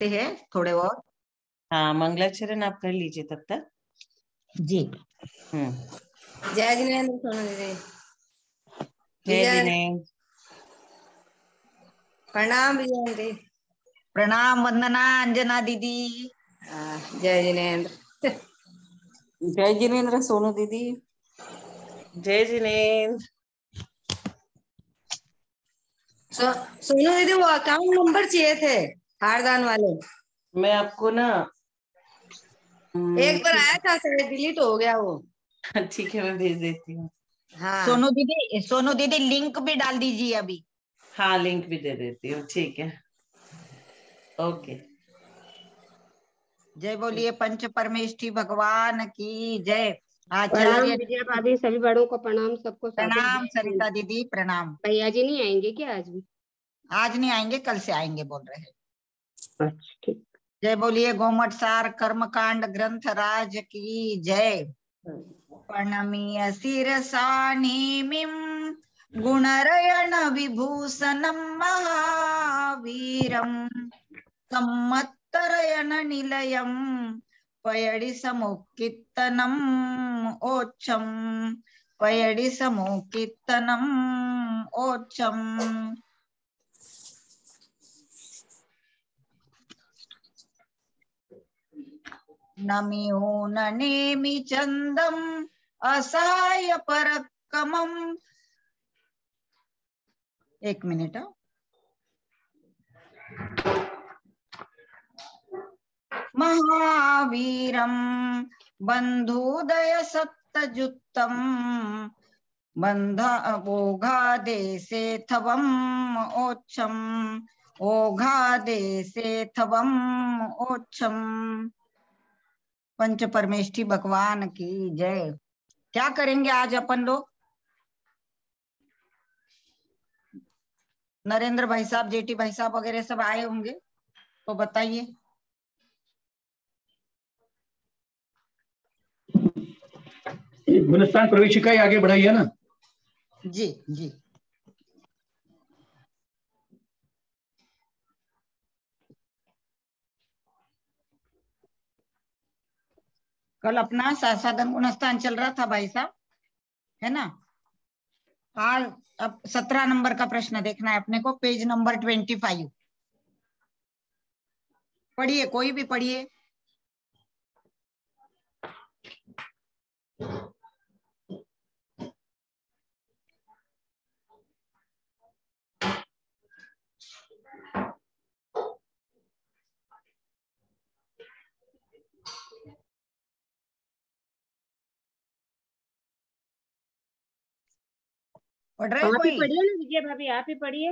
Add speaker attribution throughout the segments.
Speaker 1: है थोड़े और।
Speaker 2: हाँ, मंगलाचरण आप कर लीजिए तब तक।
Speaker 1: जी।
Speaker 3: जय जिनेन्द्र सोनू दीदी।
Speaker 2: जय जिनेन्द्र।
Speaker 3: प्रणाम विजय।
Speaker 1: प्रणाम वंदना अंजना दीदी।
Speaker 3: जय जिनेन्द्र।
Speaker 4: जय जिनेन्द्र सोनू दीदी।
Speaker 2: जय जिनेन्द्र।
Speaker 3: सोनू दीदी वो अकाउंट नंबर चाहिए थे हारदान वाले।
Speaker 2: मैं आपको ना
Speaker 3: एक बार आया था सर, डिलीट हो गया वो।
Speaker 2: ठीक है, मैं भेज देती हूँ।
Speaker 3: हाँ
Speaker 1: सोनू दीदी लिंक भी डाल दीजिए अभी।
Speaker 2: हाँ, लिंक भी दे देती हूँ। ठीक है, ओके।
Speaker 1: जय बोलिए पंच परमेष्ठी भगवान की जय।
Speaker 5: प्रणाम
Speaker 1: आचार्य
Speaker 5: विजया भाभी, सभी बड़ों को प्रणाम, सबको
Speaker 1: प्रणाम। सरिता दीदी प्रणाम।
Speaker 5: भैया जी नहीं आएंगे क्या आज भी?
Speaker 1: आज नहीं आएंगे, कल से आएंगे बोल रहे हैं।
Speaker 5: अच्छा ठीक।
Speaker 1: जय बोलिए गोमट सार कर्मकांड ग्रंथ राज की जय। प्रणमीय शिरसा नेमिं गुणरयण विभूषणं महावीरं सम्मत्तरयण निलयं पयडि समुक्कीर्तनम् ओच्छं पयडि समुक्कीर्तनम् ओच्छम्। नमियो न नेमि चंदम असहाय परकमम। एक मिनट। महावीरम बंधुदय सत्तजुत्तम बंध ओघादेशे थवम ओच्छम ओघादेशे थवम ओच्छम। पंच परमेष्ठी भगवान की जय। क्या करेंगे आज अपन लोग? नरेंद्र भाई साहब, जेटी भाई साहब वगैरह सब आए होंगे तो बताइए।
Speaker 6: गुणस्थान प्रवेशिका ही आगे बढ़ाइए ना।
Speaker 1: जी जी। कल अपना साधन गुणस्थान चल रहा था भाई साहब, है ना। आज अब 17 नंबर का प्रश्न देखना है अपने को, पेज नंबर 25। पढ़िए, कोई भी पढ़िए। पढ़ रहे
Speaker 5: आप ही
Speaker 1: कोई?
Speaker 5: पढ़िए ना विजय भाभी, आप ही पढ़िए।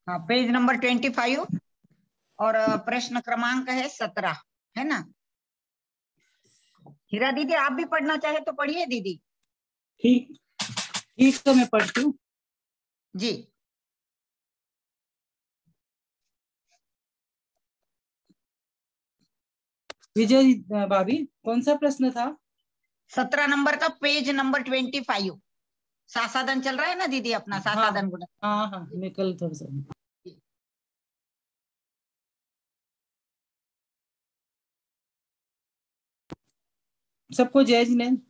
Speaker 1: हाँ, पेज नंबर 25 और प्रश्न क्रमांक है 17, है ना। हीरा दीदी आप भी पढ़ना चाहे तो पढ़िए दीदी।
Speaker 4: ठीक ठीक, तो मैं पढ़ती हूँ
Speaker 1: जी।
Speaker 4: विजय भाभी, कौन सा प्रश्न था?
Speaker 1: 17 नंबर का पेज नंबर 25। साधन चल रहा है ना दीदी अपना, साधन गुण।
Speaker 4: हाँ हाँ, मैं कल थोड़ा सा। सबको जय जिनेन्द्र।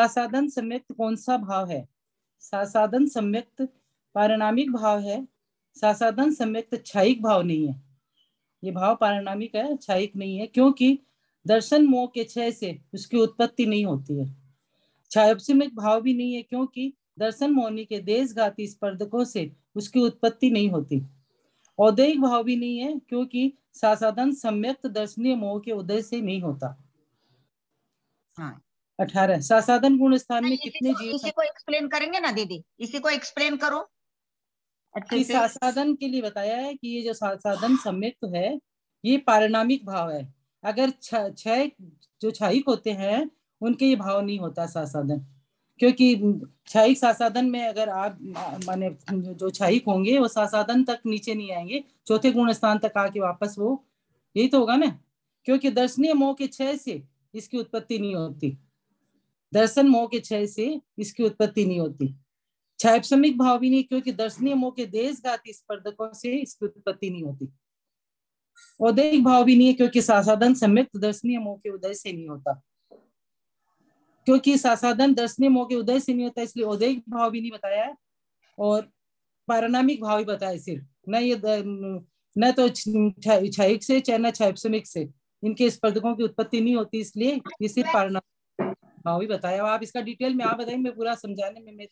Speaker 4: साधन सम्यक्त कौन सा भाव है? साधन सम्यक्त पारिणामिक भाव है। साधन सम्यक्त क्षयिक भाव नहीं है। ये भाव पारिणामिक है, क्षयिक नहीं है, क्योंकि दर्शन मोह के क्षय से उसकी उत्पत्ति नहीं होती है। क्षयिक भाव भी नहीं है, क्योंकि दर्शन मोहनी के देशघाती स्पर्धकों से उसकी उत्पत्ति नहीं होती। औदैहिक भाव भी नहीं है, क्योंकि साधन सम्यक्त दर्शनीय मोह के उदय से नहीं होता।
Speaker 1: हाँ।
Speaker 4: 18 साधन गुण स्थान में कितने जीव?
Speaker 1: इसी को एक्सप्लेन करेंगे ना दीदी, इसी को एक्सप्लेन करो अच्छे से।
Speaker 4: साधन के लिए बताया है कि ये जो साधन सम्यक्त है ये पारिणामिक भाव है। अगर क्षय जो क्षयिक होते हैं उनके ये भाव नहीं होता साधन, क्योंकि क्षयिक साधन में अगर आप माने जो क्षयिक होंगे वो साधन तक नीचे नहीं आएंगे, चौथे गुण स्थान तक आके वापस वो यही तो होगा ना, क्योंकि दर्शनीय मोह के क्षय से इसकी उत्पत्ति नहीं होती। दर्शन मोह के क्षय से इसकी उत्पत्ति नहीं होती। क्षैप्समिक भाव भी नहीं, क्योंकि दर्शनीय मोह के देशघाती स्पर्धकों से इसकी उत्पत्ति नहीं होती। औदैहिक भाव भी नहीं है, क्योंकि सासाधन सम्यक्त दर्शनीय मोह के उदय से नहीं होता। क्योंकि सासाधन दर्शनीय मोह के उदय से नहीं होता, इसलिए औदैहिक भाव भी नहीं बताया है और पारिणामिक भाव ही बताया सिर्फ। न ये न तो क्षयिक से चाहे न क्षैप्समिक से इनके स्पर्धकों की उत्पत्ति नहीं होती, इसलिए ये सिर्फ पारिणामिक भाव ही बताया। आप इसका डिटेल में आप बताएंगे, मैं पूरा समझाने में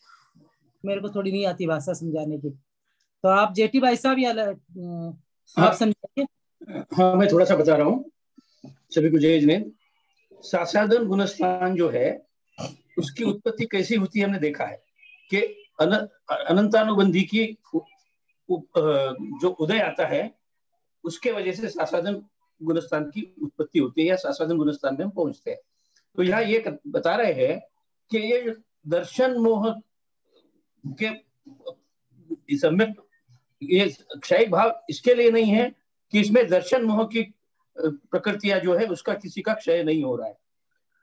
Speaker 4: मेरे को थोड़ी नहीं आती भाषा समझाने की, तो आप जेटी भाई साहब या आप समझाइए।
Speaker 6: हाँ, मैं थोड़ा सा बता रहा हूँ सभी को। जय जिनेन्द्र। सासाधन गुणस्थान जो है उसकी उत्पत्ति कैसी होती है, हमने देखा है कि अनंतानुबंधी की जो उदय आता है उसके वजह से सासाधन गुणस्थान की उत्पत्ति होती है या सासाधन गुणस्थान में हम पहुंचते हैं। तो यहाँ ये बता रहे हैं कि ये दर्शन मोह के सम्यक, ये क्षयिक भाव इसके लिए नहीं है कि इसमें दर्शन मोह की प्रकृतियां जो है उसका किसी का क्षय नहीं हो रहा है।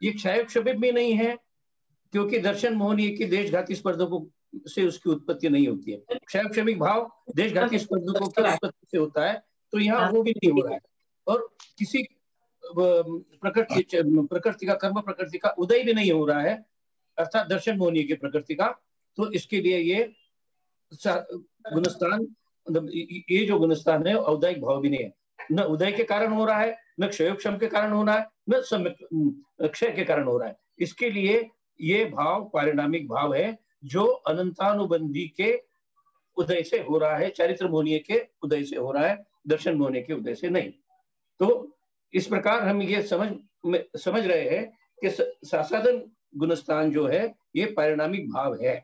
Speaker 6: ये क्षयिक शब्द भी नहीं है, क्योंकि दर्शन मोहनीय की देशघाती स्पर्धकों से उसकी उत्पत्ति नहीं होती है। क्षयिक भाव देशघाती स्पर्धकों की उत्पत्ति से होता है, तो यहाँ वो भी नहीं हो रहा है। और किसी प्रकृति का, कर्म प्रकृति का उदय भी नहीं हो रहा है, अर्थात दर्शन मोहनीय की प्रकृति का। तो इसके लिए ये गुणस्थान, ये जो गुणस्थान है औदायिक भाव भी नहीं है। न उदय के कारण हो रहा है, न क्षयोक्षम के कारण हो रहा है, न क्षय के कारण हो रहा है। इसके लिए ये भाव पारिणामिक भाव है जो अनंतानुबंधी के उदय से हो रहा है, चारित्र मोहनीय के उदय से हो रहा है, दर्शन मोहनीय के उदय से नहीं। तो इस प्रकार हम ये समझ रहे हैं कि सासाधन गुणस्थान जो है ये पारिणामिक भाव है।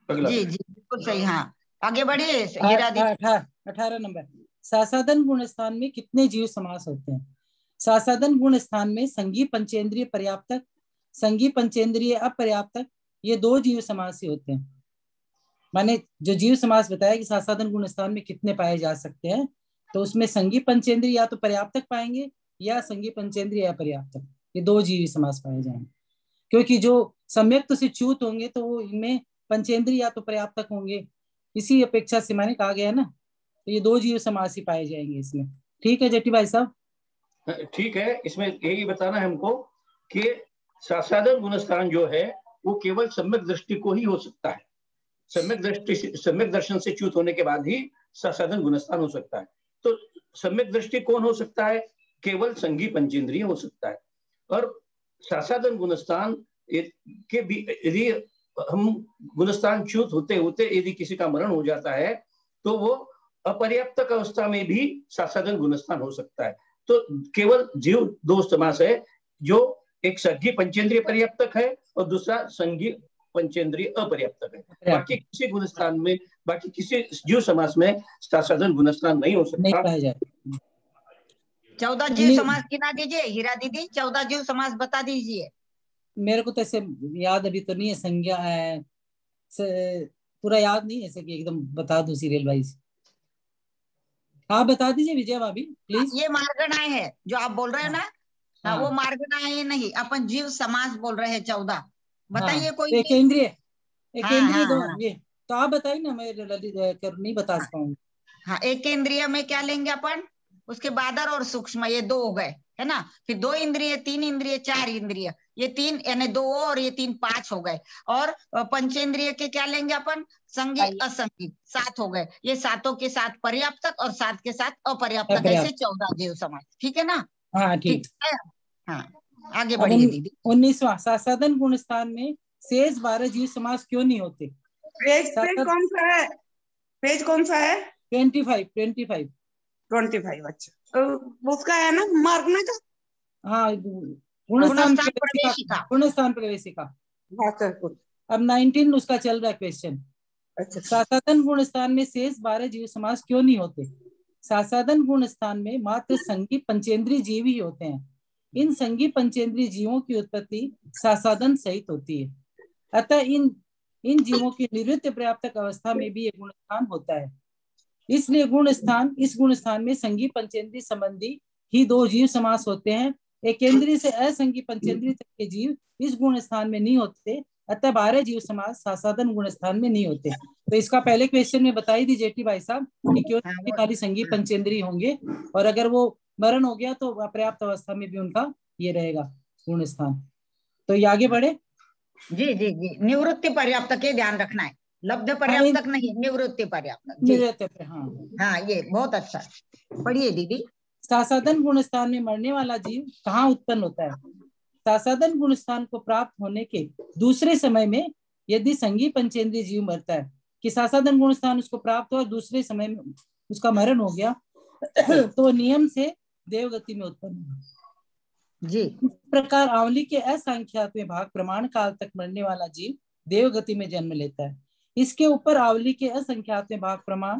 Speaker 6: अगला
Speaker 1: जी जी बिल्कुल सही। हाँ, आगे बढ़िए हीरा दी।
Speaker 4: 18 नंबर, सासाधन गुण स्थान में कितने जीव समास होते हैं? सासाधन गुण स्थान में संगी पंचेंद्रिय पर्याप्तक, संगी पंचेंद्रिय अपर्याप्तक, ये 2 जीव समास ही होते हैं। माने जो जीव समास बताया कि सासाधन गुण स्थान में कितने पाए जा सकते हैं, तो उसमें संगी पंचेंद्रिय या तो पर्याप्तक पाएंगे या संगी पंचेंद्रिय अपर्याप्तक, ये 2 जीव समास पाए जाएंगे। क्योंकि जो सम्यक्त से च्युत होंगे तो वो इनमें पंचेंद्रिय या तो पर्याप्तक होंगे, इसी अपेक्षा से मैंने कहा गया ना, तो ये 2 जीव समास ही पाए जाएंगे इसमें। ठीक है जेठी भाई साहब?
Speaker 6: ठीक है। इसमें यही बताना है हमको कि सासाधन गुणस्थान जो है वो केवल सम्यक दृष्टि को ही हो सकता है। सम्यक दर्शन से च्युत होने के बाद ही सासाधन गुणस्थान हो सकता है। तो सम्यक दृष्टि कौन हो सकता है? केवल संगी पंचेंद्रिय हो सकता है। और सासाधन गुणस्थान के भी यदि हम गुणस्थान च्युत होते होते यदि किसी का मरण हो जाता है तो वो अपर्याप्तक अवस्था में भी सासाधन गुणस्थान हो सकता है। तो केवल जीव 2 समास है, जो एक संगी पंचेंद्रिय पर्याप्तक है और दूसरा संगी पंचेंद्रिय अपर्याप्तक है। बाकी किसी गुणस्थान में, बाकी किसी जीव समास में सासाधन गुणस्थान नहीं हो सकता।
Speaker 4: नहीं पाया जाए।
Speaker 1: 14 जीव समास गिना दीजिए हीरा दीदी, 14 जीव समास बता दीजिए।
Speaker 4: मेरे को तो ऐसे याद अभी तो नहीं है, संज्ञा पूरा याद नहीं है ऐसे कि एकदम बता दूं सीरियल वाइज। आप बता दीजिए विजय भाभी प्लीज।
Speaker 1: ये मार्गणाएं है जो आप बोल रहे हैं ना। हाँ, वो मार्गणाएं नहीं, अपन जीव समास बोल रहे हैं 14। बताइए कोई।
Speaker 4: एकेंद्रिय
Speaker 1: हाँ,
Speaker 4: ये तो आप बताइए ना, मैं नहीं बता पाऊंगी।
Speaker 1: हाँ, एकेंद्रिय में क्या लेंगे अपन? उसके बादर और सूक्ष्म, ये 2 हो गए है ना। फिर 2 इंद्रिय, 3 इंद्रिय, 4 इंद्रिय, ये 3 यानी 2 और ये 3 5 हो गए। और पंचेंद्रिय के क्या लेंगे अपन? संगी असंगी 7 हो गए। ये 7 के साथ पर्याप्तक और 7 के साथ अपर्याप्तक, ऐसे 14 जीव समास। ठीक है ना?
Speaker 4: हाँ ठीक है।
Speaker 1: हाँ, आगे बढ़िए दीदी।
Speaker 4: 19वां, सासाधन गुण स्थान में शेष 12 जीव समास क्यों नहीं होते?
Speaker 3: पेज कौन सा है? पेज कौन सा है?
Speaker 4: 25।
Speaker 3: अच्छा, उसका है ना मार्गना का।
Speaker 4: हाँ, गुणस्थान प्रवेशिका। अब 19 उसका चल रहा है क्वेश्चन।
Speaker 3: अच्छा,
Speaker 4: सासाधन गुण स्थान में शेष 12 जीव समास क्यों नहीं होते? सासाधन गुण स्थान में मात्र संगी पंचेंद्रीय जीव ही होते हैं। इन संगी पंचेंद्रीय जीवों की उत्पत्ति सासाधन सहित होती है। अतः इन जीवों की निवृत्त पर्याप्तक अवस्था में भी ये गुण स्थान होता है। इसलिए इस गुण स्थान में संगी पंचेंद्रीय संबंधी ही 2 जीव समास होते हैं। एकेंद्रीय से असंगी पंचेंद्रीय तक के जीव इस गुण स्थान में नहीं होते, अतः 12 जीव समाज सासाधन गुण स्थान में नहीं होते। तो इसका पहले क्वेश्चन में बताई थी जेठी भाई साहब कि क्यों खाली संगी पंचेंद्रिय होंगे, और अगर वो मरण हो गया तो अपर्याप्त अवस्था में भी उनका ये रहेगा गुण स्थान। तो ये आगे बढ़े।
Speaker 1: जी जी जी, निवृत्ति पर्याप्त के ध्यान रखना है, लब्ध पर्याप्तक नहीं, निवृत्ति पर्याप्तक। हाँ ये बहुत अच्छा। पढ़िए दीदी।
Speaker 4: सासाधन गुण स्थान में मरने वाला जीव कहाँ उत्पन्न होता है? सासाधन गुण स्थान को प्राप्त होने के दूसरे समय में यदि संगी पंचेंद्रिय जीव मरता है, कि सासाधन गुण स्थान उसको प्राप्त हो और दूसरे समय में उसका मरण हो गया तो नियम से देवगति में उत्पन्न होगा।
Speaker 1: जी,
Speaker 4: इस प्रकार आवली के असंख्यातवें भाग प्रमाण काल तक मरने वाला जीव देवगति में जन्म लेता है। इसके ऊपर आवली के असंख्यातवें भाग प्रमाण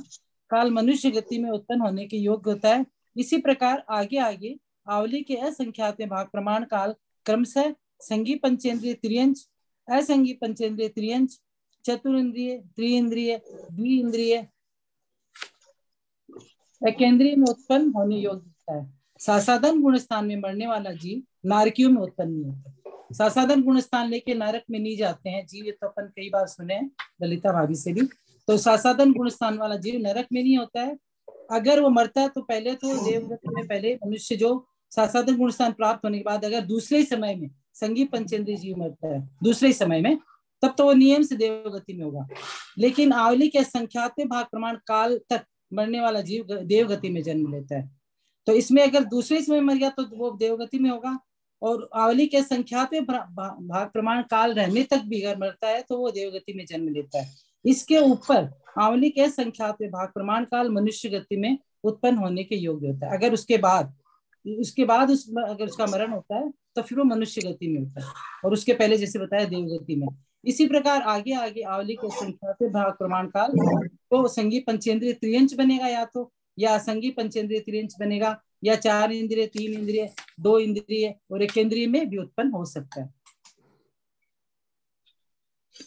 Speaker 4: काल मनुष्य गति में उत्पन्न होने के योग्य होता है। इसी प्रकार आगे आगे आवली के असंख्यातवें भाग प्रमाण काल क्रमशः संगी पंचेंद्रिय त्रियंच, असंगी पंचेंद्रिय त्रियंच, चतुरिंद्रिय, त्रिइंद्रिय, द्विइंद्रिय, एकेंद्रिय में उत्पन्न होने योग्य होता है। सासाधन गुण स्थान में मरने वाला जीव नारकियों में उत्पन्न नहीं होता। सासाधन गुण स्थान लेके नरक में नहीं जाते हैं जीव, ये तो अपन कई बार सुने हैं ललिता भाभी से भी। तो सासाधन गुण स्थान वाला जीव नरक में नहीं होता है। अगर वो मरता है तो पहले तो देवगति में, पहले मनुष्य जो सासाधन गुण स्थान प्राप्त होने के बाद अगर दूसरे समय में संगी पंचेंद्रिय जीव मरता है दूसरे समय में, तब तो वो नियम से देवगति में होगा। लेकिन आवली के संख्यात भाग प्रमाण काल तक मरने वाला जीव देवगति में जन्म लेता है। तो इसमें अगर दूसरे समय मर गया तो वो देवगति में होगा, और आवली के संख्यात भाग प्रमाण काल रहने तक भी अगर मरता है तो वो देवगति में जन्म लेता है। इसके ऊपर आवली के संख्यात भाग प्रमाण काल मनुष्य गति में उत्पन्न होने के योग्य होता है। अगर उसके बाद अगर उसका मरण होता है तो फिर वो मनुष्य गति में होता है, और उसके पहले जैसे बताया देवगति में। इसी प्रकार आगे आगे आवली के संख्यात भाग प्रमाण काल तो संगी पंचेंद्रिय त्रियंच बनेगा, या संगी पंचेंद्रिय त्रियंच बनेगा, या 4 इंद्रिय, 3 इंद्रिय, 2 इंद्रिय और एकेंद्रिय में भी उत्पन्न हो सकता है।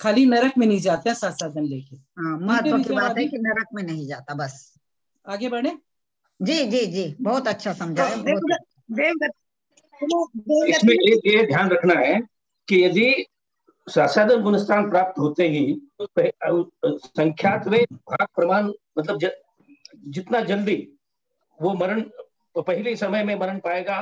Speaker 4: खाली नरक में नहीं जाता है सासाधन लेके।
Speaker 1: हाँ, महत्व की बात है कि नरक में नहीं जाता। बस
Speaker 4: आगे बढ़े।
Speaker 1: जी जी जी, बहुत अच्छा समझा है।
Speaker 6: इसमें एक ये ध्यान रखना है कि यदि सासाधन गुणस्थान प्राप्त होते ही संख्यात वे भाग प्रमाण, मतलब जितना जल्दी वो मरण पहले समय में मरण पाएगा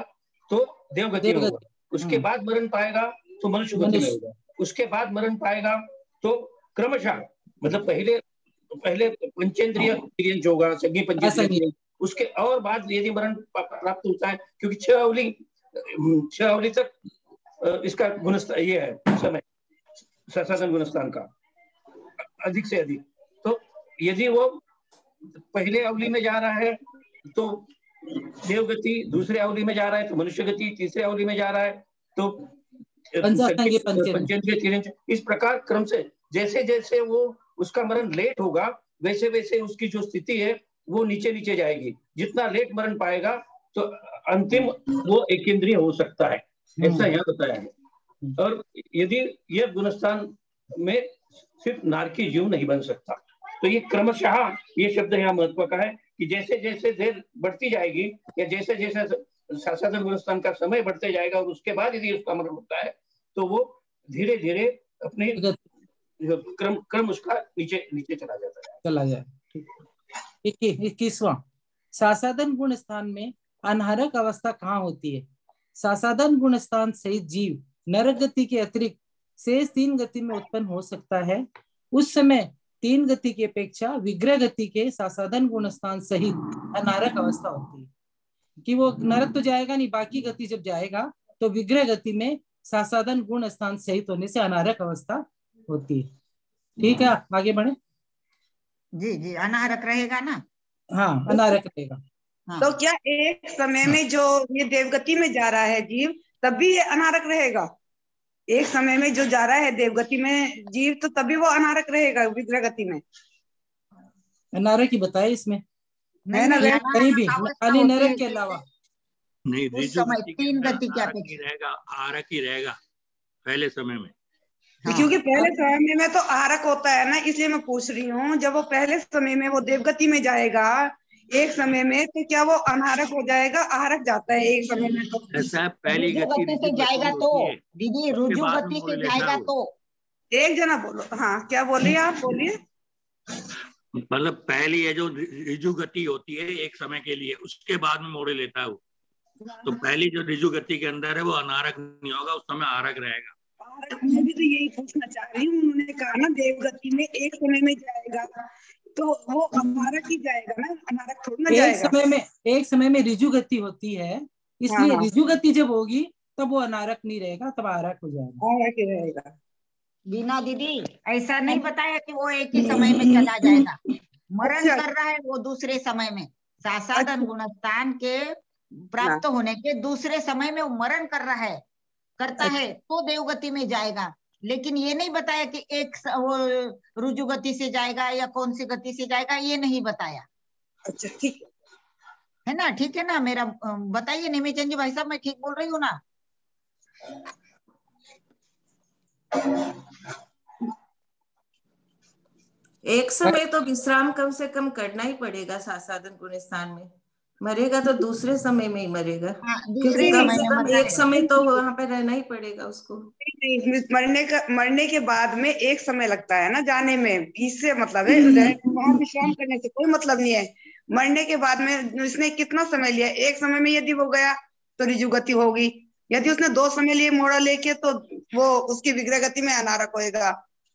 Speaker 6: तो देवगति में होगा, उसके बाद मरण पाएगा तो मनुष्य गति में होगा, उसके बाद मरण पाएगा तो क्रमशः, मतलब पहले पंचेंद्रिय त्रियंच होगा, संगी पंचेंद्रिय, उसके और बाद यदि मरण प्राप्त होता है, क्योंकि 6 अवली तक इसका गुणस्थान ये है समय सासाधन गुणस्थान का अधिक से अधिक। तो यदि वो पहले अवली में जा रहा है तो देवगति, दूसरे अवली में जा रहा है तो मनुष्य गति, तीसरे अवली में जा रहा है तो पंचेंद्रिय त्रियंच। इस प्रकार क्रम से जैसे जैसे वो उसका मरण लेट होगा वैसे वैसे उसकी जो स्थिति है वो नीचे नीचे जाएगी। जितना लेट मरण पाएगा तो अंतिम वो एकेंद्रिय हो सकता है, ऐसा यहाँ बताया है। और यदि यह गुणस्थान में सिर्फ नारकी जीव नहीं बन सकता, तो ये क्रमशः, ये शब्द यहाँ महत्व का है कि जैसे जैसे देर बढ़ती जाएगी या जैसे जैसे सासाधन गुणस्थान का समय बढ़ते जाएगा और उसके बाद यदि उसका मरण होता है तो वो धीरे धीरे अपने क्रम उसका नीचे नीचे चला जाए।
Speaker 4: 21वां, सासाधन गुण स्थान में अनारक अवस्था कहाँ होती है? सासाधन गुण स्थान सहित जीव नरक गति के अतिरिक्त शेष 3 गति में उत्पन्न हो सकता है। उस समय 3 गति की अपेक्षा विग्रह गति के सासाधन गुण स्थान सहित अनारक अवस्था होती है, कि वो नरक तो जाएगा नहीं, बाकी गति जब जाएगा तो विग्रह गति में सासाधन गुण स्थान सहित होने से अनारक अवस्था होती है। ठीक है, आगे बढ़े।
Speaker 1: जी जी, अनारक रहेगा ना?
Speaker 4: हाँ, अनारक रहेगा।
Speaker 1: हाँ।
Speaker 3: तो क्या एक समय में जो ये देवगति में जा रहा है जीव तब भी ये अनारक रहेगा? एक समय में जो जा रहा है देवगति में जीव तो तभी वो अनारक रहेगा विग्रह गति में?
Speaker 4: अनारक ही बताए इसमें,
Speaker 1: नहीं ना,
Speaker 4: कहीं भी खाली नरक के अलावा
Speaker 7: नहीं।
Speaker 1: उस समय 3 गति क्या
Speaker 7: रहेगा, आरक ही रहेगा पहले समय में।
Speaker 1: हाँ।
Speaker 3: क्योंकि पहले समय में तो आरक होता है ना, इसलिए मैं पूछ रही हूँ। जब वो पहले समय में वो देवगति में जाएगा एक समय में, तो क्या वो अनारक हो जाएगा? आरक जाता है एक समय में। तो
Speaker 7: ऐसा पहली
Speaker 1: गति से जाएगा तो दीदी, रुजु गति से जाएगा तो
Speaker 3: एक जना बोलो। हाँ, क्या बोलिए आप, बोलिए।
Speaker 7: मतलब पहली है जो ऋजु गति होती है एक समय के लिए, उसके बाद में मोड़े लेता है वो। तो पहली जो ऋजु गति के अंदर है वो अनारक नहीं होगा, उस समय आरक रहेगा।
Speaker 3: मैं भी तो यही पूछना चाह रही हूँ। उन्होंने कहा ना देवगति में एक समय में जाएगा, तो वो अनारक ही जाएगा ना, अनारक थोड़ी ना जाएगा।
Speaker 4: एक समय में ऋजु गति होती है, इसलिए
Speaker 3: हाँ।
Speaker 4: ऋजु गति जब होगी तब वो अनारक नहीं रहेगा, तब आरक हो जाएगा।
Speaker 3: आरक ही रहेगा।
Speaker 1: बीना दीदी, ऐसा नहीं बताया कि वो एक ही समय में चला जाएगा। मरण
Speaker 3: अच्छा।
Speaker 1: कर रहा है वो दूसरे समय में, सासादन गुणस्थान के प्राप्त होने के दूसरे समय में वो मरण कर रहा है, करता है तो देवगति में जाएगा। लेकिन ये नहीं बताया कि वो रुजु गति से जाएगा या कौन सी गति से जाएगा, ये नहीं बताया।
Speaker 3: अच्छा, ठीक
Speaker 1: है ना, ठीक है ना। मेरा बताइए निमिचंद जी भाई साहब, मैं ठीक बोल रही हूँ ना?
Speaker 8: एक समय तो विश्राम कम से कम करना ही पड़ेगा सासादन गुणस्थान में। मरेगा तो दूसरे समय में ही मरेगा।
Speaker 1: हाँ,
Speaker 8: क्योंकि कम से कम एक समय
Speaker 3: है।
Speaker 8: तो वहां पे रहना ही पड़ेगा उसको।
Speaker 3: मरने के बाद में एक समय लगता है ना जाने में, इससे मतलब है। वहां विश्राम करने से कोई मतलब नहीं है। मरने के बाद में उसने कितना समय लिया, एक समय में यदि वो गया तो ऋजु गति होगी। यदि उसने 2 समय लिए मोड़ा लेके, तो वो उसकी विग्रह गति में अनारक होएगा।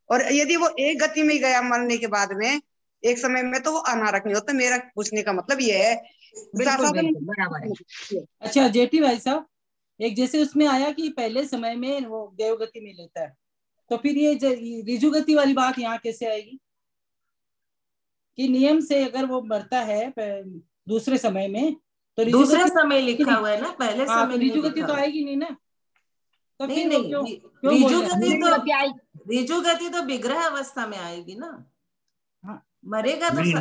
Speaker 3: और यदि वो एक गति में गया मरने के बाद में एक समय में, तो वो अनारक नहीं होता। मेरा पूछने का मतलब ये है।
Speaker 1: बराबर है।
Speaker 4: अच्छा जेठी भाई साहब, एक जैसे उसमें आया कि पहले समय में वो देवगति में लेता है, तो फिर ये ऋजु गति वाली बात यहाँ कैसे आएगी कि नियम से अगर वो मरता है दूसरे समय में तो
Speaker 8: दूसरे समय लिखा हुआ है ना, पहले समय
Speaker 4: तो ऋजु गति तो आएगी नहीं ना। तो
Speaker 8: नहीं
Speaker 4: फिर
Speaker 8: नहीं, ऋजु गति तो विग्रह अवस्था में आएगी ना। मरेगा तो
Speaker 3: नहीं,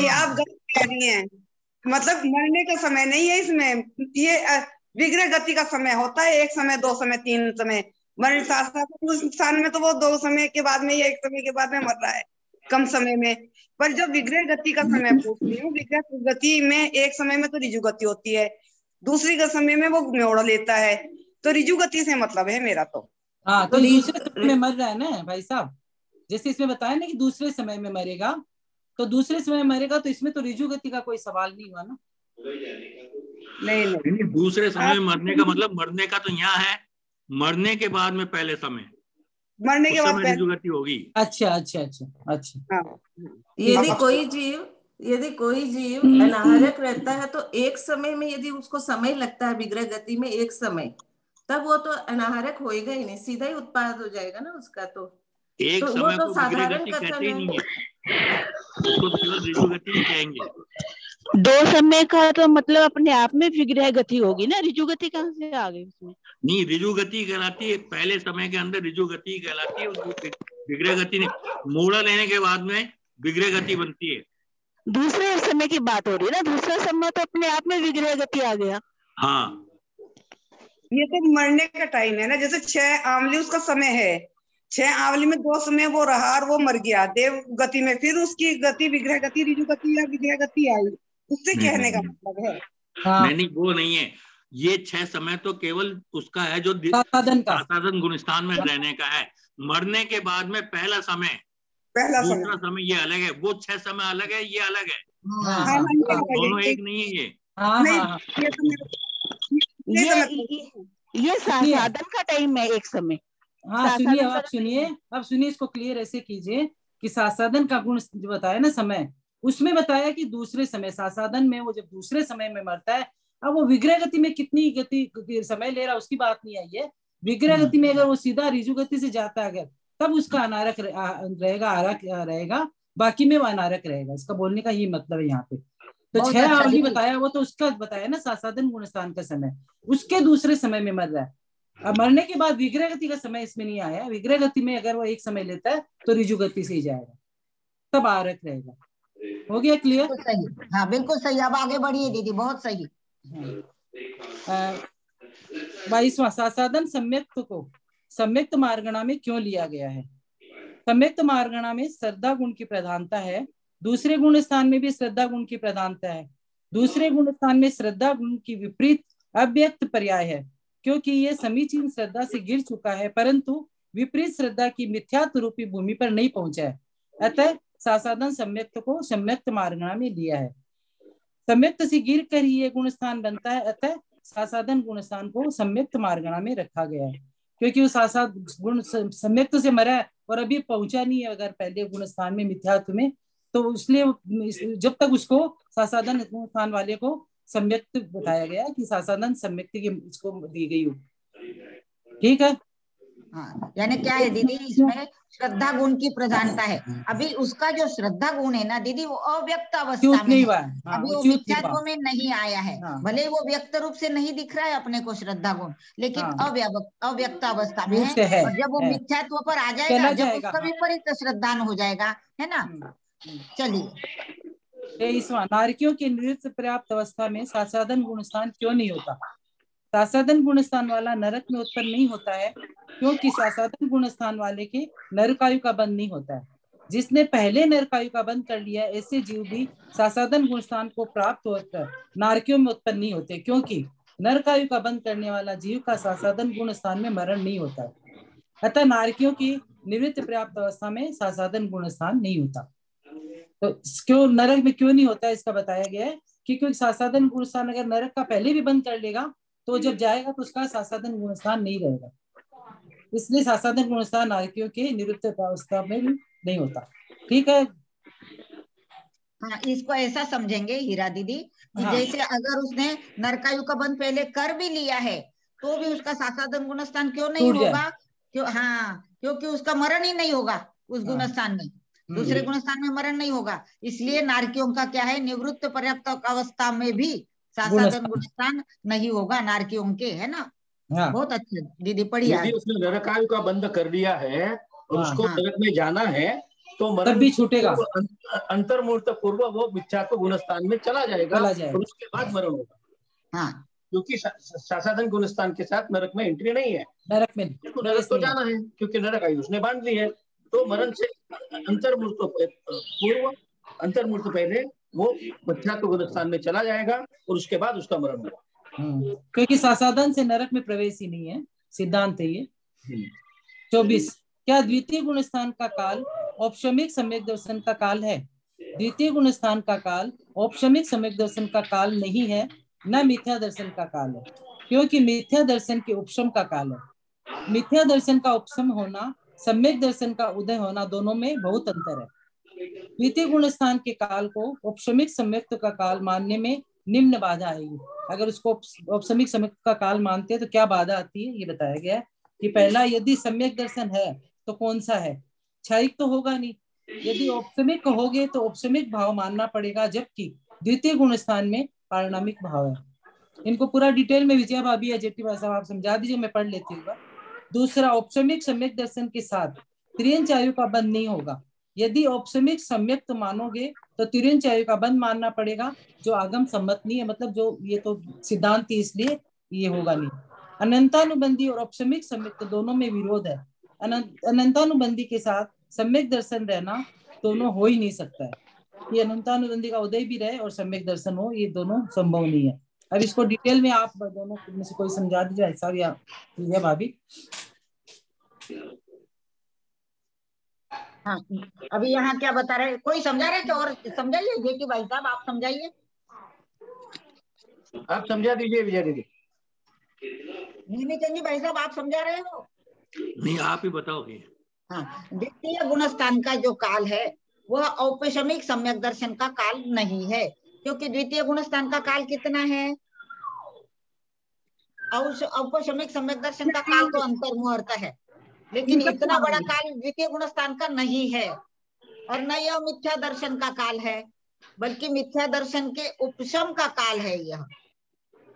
Speaker 3: आप गलत कह रही हैं। मतलब मरने का समय नहीं है इसमें, ये विग्रह गति का समय होता है। 1 समय, 2 समय, 3 समय। मरण स्थान में तो वो 2 समय के बाद में या 1 समय के बाद में मर रहा है, कम समय में। पर जब विग्रह गति का समय पूछ रही हूँ, विग्रह गति में एक समय में तो ऋजु गति होती है, दूसरी का समय में वो मोड़ लेता है। तो ऋजु गति से मतलब है मेरा तो।
Speaker 4: हाँ, तो दूसरे समय में मर रहा है ना भाई साहब। जैसे इसमें बताया ना कि दूसरे समय में मरेगा, तो दूसरे समय मरेगा, तो इसमें तो ऋजु गति का कोई सवाल नहीं हुआ ना।
Speaker 3: नहीं,
Speaker 7: दूसरे समय में मरने का मतलब, मरने का तो यहाँ है, मरने के बाद में पहले समय,
Speaker 3: मरने के बाद
Speaker 7: ऋजु गति होगी।
Speaker 4: अच्छा।
Speaker 8: यदि कोई जीव अनाहरक रहता है तो एक समय में यदि उसको समय लगता है विग्रह गति में एक समय, तब वो तो अनाहरक होएगा ही नहीं, सीधा ही उत्पाद हो जाएगा ना उसका। तो
Speaker 7: एक
Speaker 8: तो
Speaker 7: समय
Speaker 8: वो तो साधारण
Speaker 7: कहते
Speaker 8: कथन
Speaker 7: ही नहीं है, उसको केवल ऋजु गति ही कहेंगे।
Speaker 9: 2 समय का तो मतलब अपने आप में विग्रह गति होगी ना, ऋजु गति कहाँ से आ गई उसमें?
Speaker 7: नहीं, ऋजु गति कहलाती है, पहले समय के अंदर ऋजु गति कहलाती है, विग्रह गति नहीं। मोड़ा लेने के बाद में विग्रह गति बनती है।
Speaker 9: दूसरे समय की बात हो रही है ना, दूसरा समय तो अपने आप में विग्रह गति आ गया।
Speaker 7: हाँ,
Speaker 3: ये तो मरने का टाइम है ना। जैसे 6 आंवली उसका समय है, 6 आंवली में 2 समय वो रहा और वो मर गया देव गति में, फिर उसकी गति विग्रह गति, ऋजु गति या विग्रह गति आई, उससे कहने का मतलब है।
Speaker 7: नहीं, वो नहीं है। ये 6 समय तो केवल उसका है जो सासादन गुणस्थान में रहने का है। मरने के बाद में पहला समय, दूसरा समय ये अलग है। वो 6 समय अलग है, ये अलग है। दोनों एक नहीं है ये।
Speaker 9: ये सासादन का टाइम है एक समय।
Speaker 4: हाँ सुनिए, अब सुनिए इसको क्लियर ऐसे कीजिए कि सासादन का गुण जो बताया ना समय, उसमें बताया कि दूसरे समय सासादन में वो जब दूसरे समय में मरता है, अब वो विग्रह गति में कितनी गति समय ले रहा उसकी बात नहीं आई है। विग्रह गति में अगर वो सीधा ऋजु गति से जाता है अगर, तब उसका अनारक रहेगा, आरक रहेगा, बाकी में वो अनारक रहेगा। इसका बोलने का ये मतलब है यहाँ पे। तो 6 आंवली बताया, वो तो उसका बताया ना सासादन गुणस्थान का समय, उसके दूसरे समय में मर रहा है। अब मरने के बाद विग्रह गति का समय इसमें नहीं आया। विग्रह गति में अगर वो एक समय लेता है तो ऋजु गति से ही जाएगा, तब आरक रहेगा। हो गया क्लियर?
Speaker 1: सही, हाँ बिल्कुल सही। अब आगे बढ़िए दीदी, बहुत सही।
Speaker 4: 22वां, सासादन सम्यक्त को सम्यक्त मार्गणा में क्यों लिया गया है? सम्यक्त मार्गणा में श्रद्धा गुण की प्रधानता है, दूसरे गुण स्थान में भी श्रद्धा गुण की प्रधानता है। दूसरे गुण स्थान में श्रद्धा गुण की विपरीत अव्यक्त पर्याय है, क्योंकि ये समीचीन श्रद्धा से गिर चुका है, परंतु विपरीत श्रद्धा की मिथ्यात्व रूपी भूमि पर नहीं पहुंचा है, अतः सासाधन सम्यक्त को सम्यक्त मार्गणा में लिया है। सम्यक्त से गिर कर ही ये गुण स्थान बनता है, अतः सासाधन गुण स्थान को सम्यक्त मार्गणा में रखा गया है, क्योंकि वो सासाद गुण सम्यक्त से मरा है और अभी पहुंचा नहीं है अगर पहले गुण स्थान में मिथ्यात्व में, तो इसलिए जब तक उसको सासाधन गुण स्थान वाले को सम्यक्त बताया गया कि सासाधन सम्यक्त की इसको दी गई हो। ठीक है।
Speaker 1: हाँ, यानी क्या है दीदी, इसमें श्रद्धा गुण की प्रधानता है। अभी उसका जो श्रद्धा गुण है ना दीदी, वो अव्यक्त अवस्था में है। अभी वो मिथ्यात्व में नहीं आया है। भले वो व्यक्त रूप से नहीं दिख रहा है अपने को श्रद्धा गुण, लेकिन अव्यक्त अवस्था में है। और जब वो मिथ्यात्व पर आ जाएगा, जब उसका विपरीत श्रद्धान हो जाएगा, है ना। चलिए,
Speaker 4: नारकियों की निवृत्त पर्याप्त अवस्था में सासाधन गुणस्थान क्यों नहीं होता? सासाधन गुणस्थान वाला नरक में उत्पन्न नहीं होता है, क्योंकि सासाधन गुणस्थान वाले के नरकायु का बंध नहीं होता है। जिसने पहले नरकायु का बंध कर लिया, ऐसे जीव भी सासाधन गुणस्थान को प्राप्त होकर नारकियों में उत्पन्न नहीं होते, क्योंकि नरकायु का बंध करने वाला जीव का सासाधन गुणस्थान में मरण नहीं होता है। अतः नारकियों की निवृत्त पर्याप्त अवस्था में सासाधन गुणस्थान नहीं होता। तो क्यों नरक में क्यों नहीं होता है, इसका बताया गया है कि क्योंकि सासाधन गुणस्थान अगर नरक का पहले भी बंद कर लेगा तो जब जाएगा तो उसका सासाधन गुणस्थान नहीं रहेगा, इसलिए सासाधन गुणस्थान नारकियों के निवृत्त अवस्था में भी नहीं होता। ठीक है।
Speaker 1: हाँ, इसको ऐसा समझेंगे हीरा दीदी कि जैसे अगर उसने नरकायु का बंध पहले कर भी लिया है तो भी उसका सासाधन गुणस्थान क्यों नहीं होगा? क्योंकि उसका मरण ही नहीं होगा उस गुणस्थान में, दूसरे गुणस्थान में मरण नहीं होगा। इसलिए नारकियों का क्या है, निवृत्त पर्याप्त अवस्था में भी सासाधन गुणस्थान नहीं होगा नारकियों के, है ना। बहुत अच्छा दीदी, पढ़िए।
Speaker 6: यदि उसने नरकायु का बंध कर लिया है और उसको नरक में जाना है तो मरण
Speaker 4: भी छूटेगा,
Speaker 6: अंतर्मुहूर्त पूर्व वो मिथ्यात्व गुणस्थान में चला जाएगा और उसके बाद मरण होगा। क्योंकि सासाधन गुणस्थान के साथ नरक में एंट्री नहीं है, नरक तो जाना है क्योंकि नरकायु उसने बांध ली है। तो मरण से अंतर्मुहूर्त पूर्व, अंतर्मुहूर्त पहले वो मिथ्यात्व गुणस्थान में चला जाएगा और उसके बाद उसका मरण होगा।
Speaker 4: क्योंकि सासाधन से नरक में प्रवेश ही नहीं है, सिद्धांत है ये। 24, क्या द्वितीय गुणस्थान का काल औपशमिक सम्यक दर्शन का काल है? द्वितीय गुणस्थान का काल औपशमिक सम्यक दर्शन का काल नहीं है, न मिथ्या दर्शन का काल है, क्योंकि मिथ्या दर्शन के उपशम का काल है। मिथ्या दर्शन का उपशम होना, सम्यक दर्शन का उदय होना, दोनों में बहुत अंतर है। द्वितीय गुणस्थान के काल को औपशमिक सम्यक का काल मानने में निम्न बाधा आएगी। अगर उसको औपशमिक सम्यक का काल मानते हैं तो क्या बाधा आती है, ये बताया गया है कि पहला, यदि सम्यक दर्शन है तो कौन सा है? क्षयिक तो होगा नहीं। यदि औपशमिक कहोगे तो औपशमिक भाव मानना पड़ेगा, जबकि द्वितीय गुणस्थान में पारिणामिक भाव है। इनको पूरा डिटेल में विजया भाभी या जेटी भाई साहब आप समझा दीजिए, मैं पढ़ लेती हूँ। दूसरा, औपशमिक सम्यक दर्शन के साथ तिर्यंच आयु का बंध नहीं होगा। यदि औपशमिक सम्यक तो मानोगे तो तिर्यंच आयु का बंध मानना पड़ेगा, जो आगम सम्मत नहीं है, मतलब जो ये तो सिद्धांत ही, इसलिए ये होगा नहीं। अनंतानुबंधी और औपशमिक सम्यक तो दोनों में विरोध है। अनंतानुबंधी के साथ सम्यक दर्शन रहना दोनों हो ही नहीं सकता है। ये अनंतानुबंधी का उदय भी रहे और सम्यक दर्शन हो, ये दोनों संभव नहीं है। अब इसको डिटेल में आप दोनों में से कोई समझा दीजिए, ऐसा या भाभी।
Speaker 1: हाँ, अभी यहाँ क्या बता रहे, कोई समझा रहे क्या? और समझाइए जेटी भाई साहब, आप समझाइए,
Speaker 6: आप समझा दीजिए विजय दीदी।
Speaker 1: नहीं चंदी भाई साहब, आप समझा रहे हो?
Speaker 7: नहीं, आप ही बताओगे।
Speaker 1: हाँ, द्वितीय गुणस्थान का जो काल है वह औपशमिक सम्यक दर्शन का काल नहीं है, क्योंकि द्वितीय गुणस्थान का काल कितना है? औपशमिक सम्यक दर्शन का काल तो अंतर्मुहूर्त है, लेकिन इतना बड़ा काल द्वितीय गुणस्थान का नहीं है। और न यह मिथ्या दर्शन का काल है, बल्कि मिथ्या दर्शन के उपशम का काल है।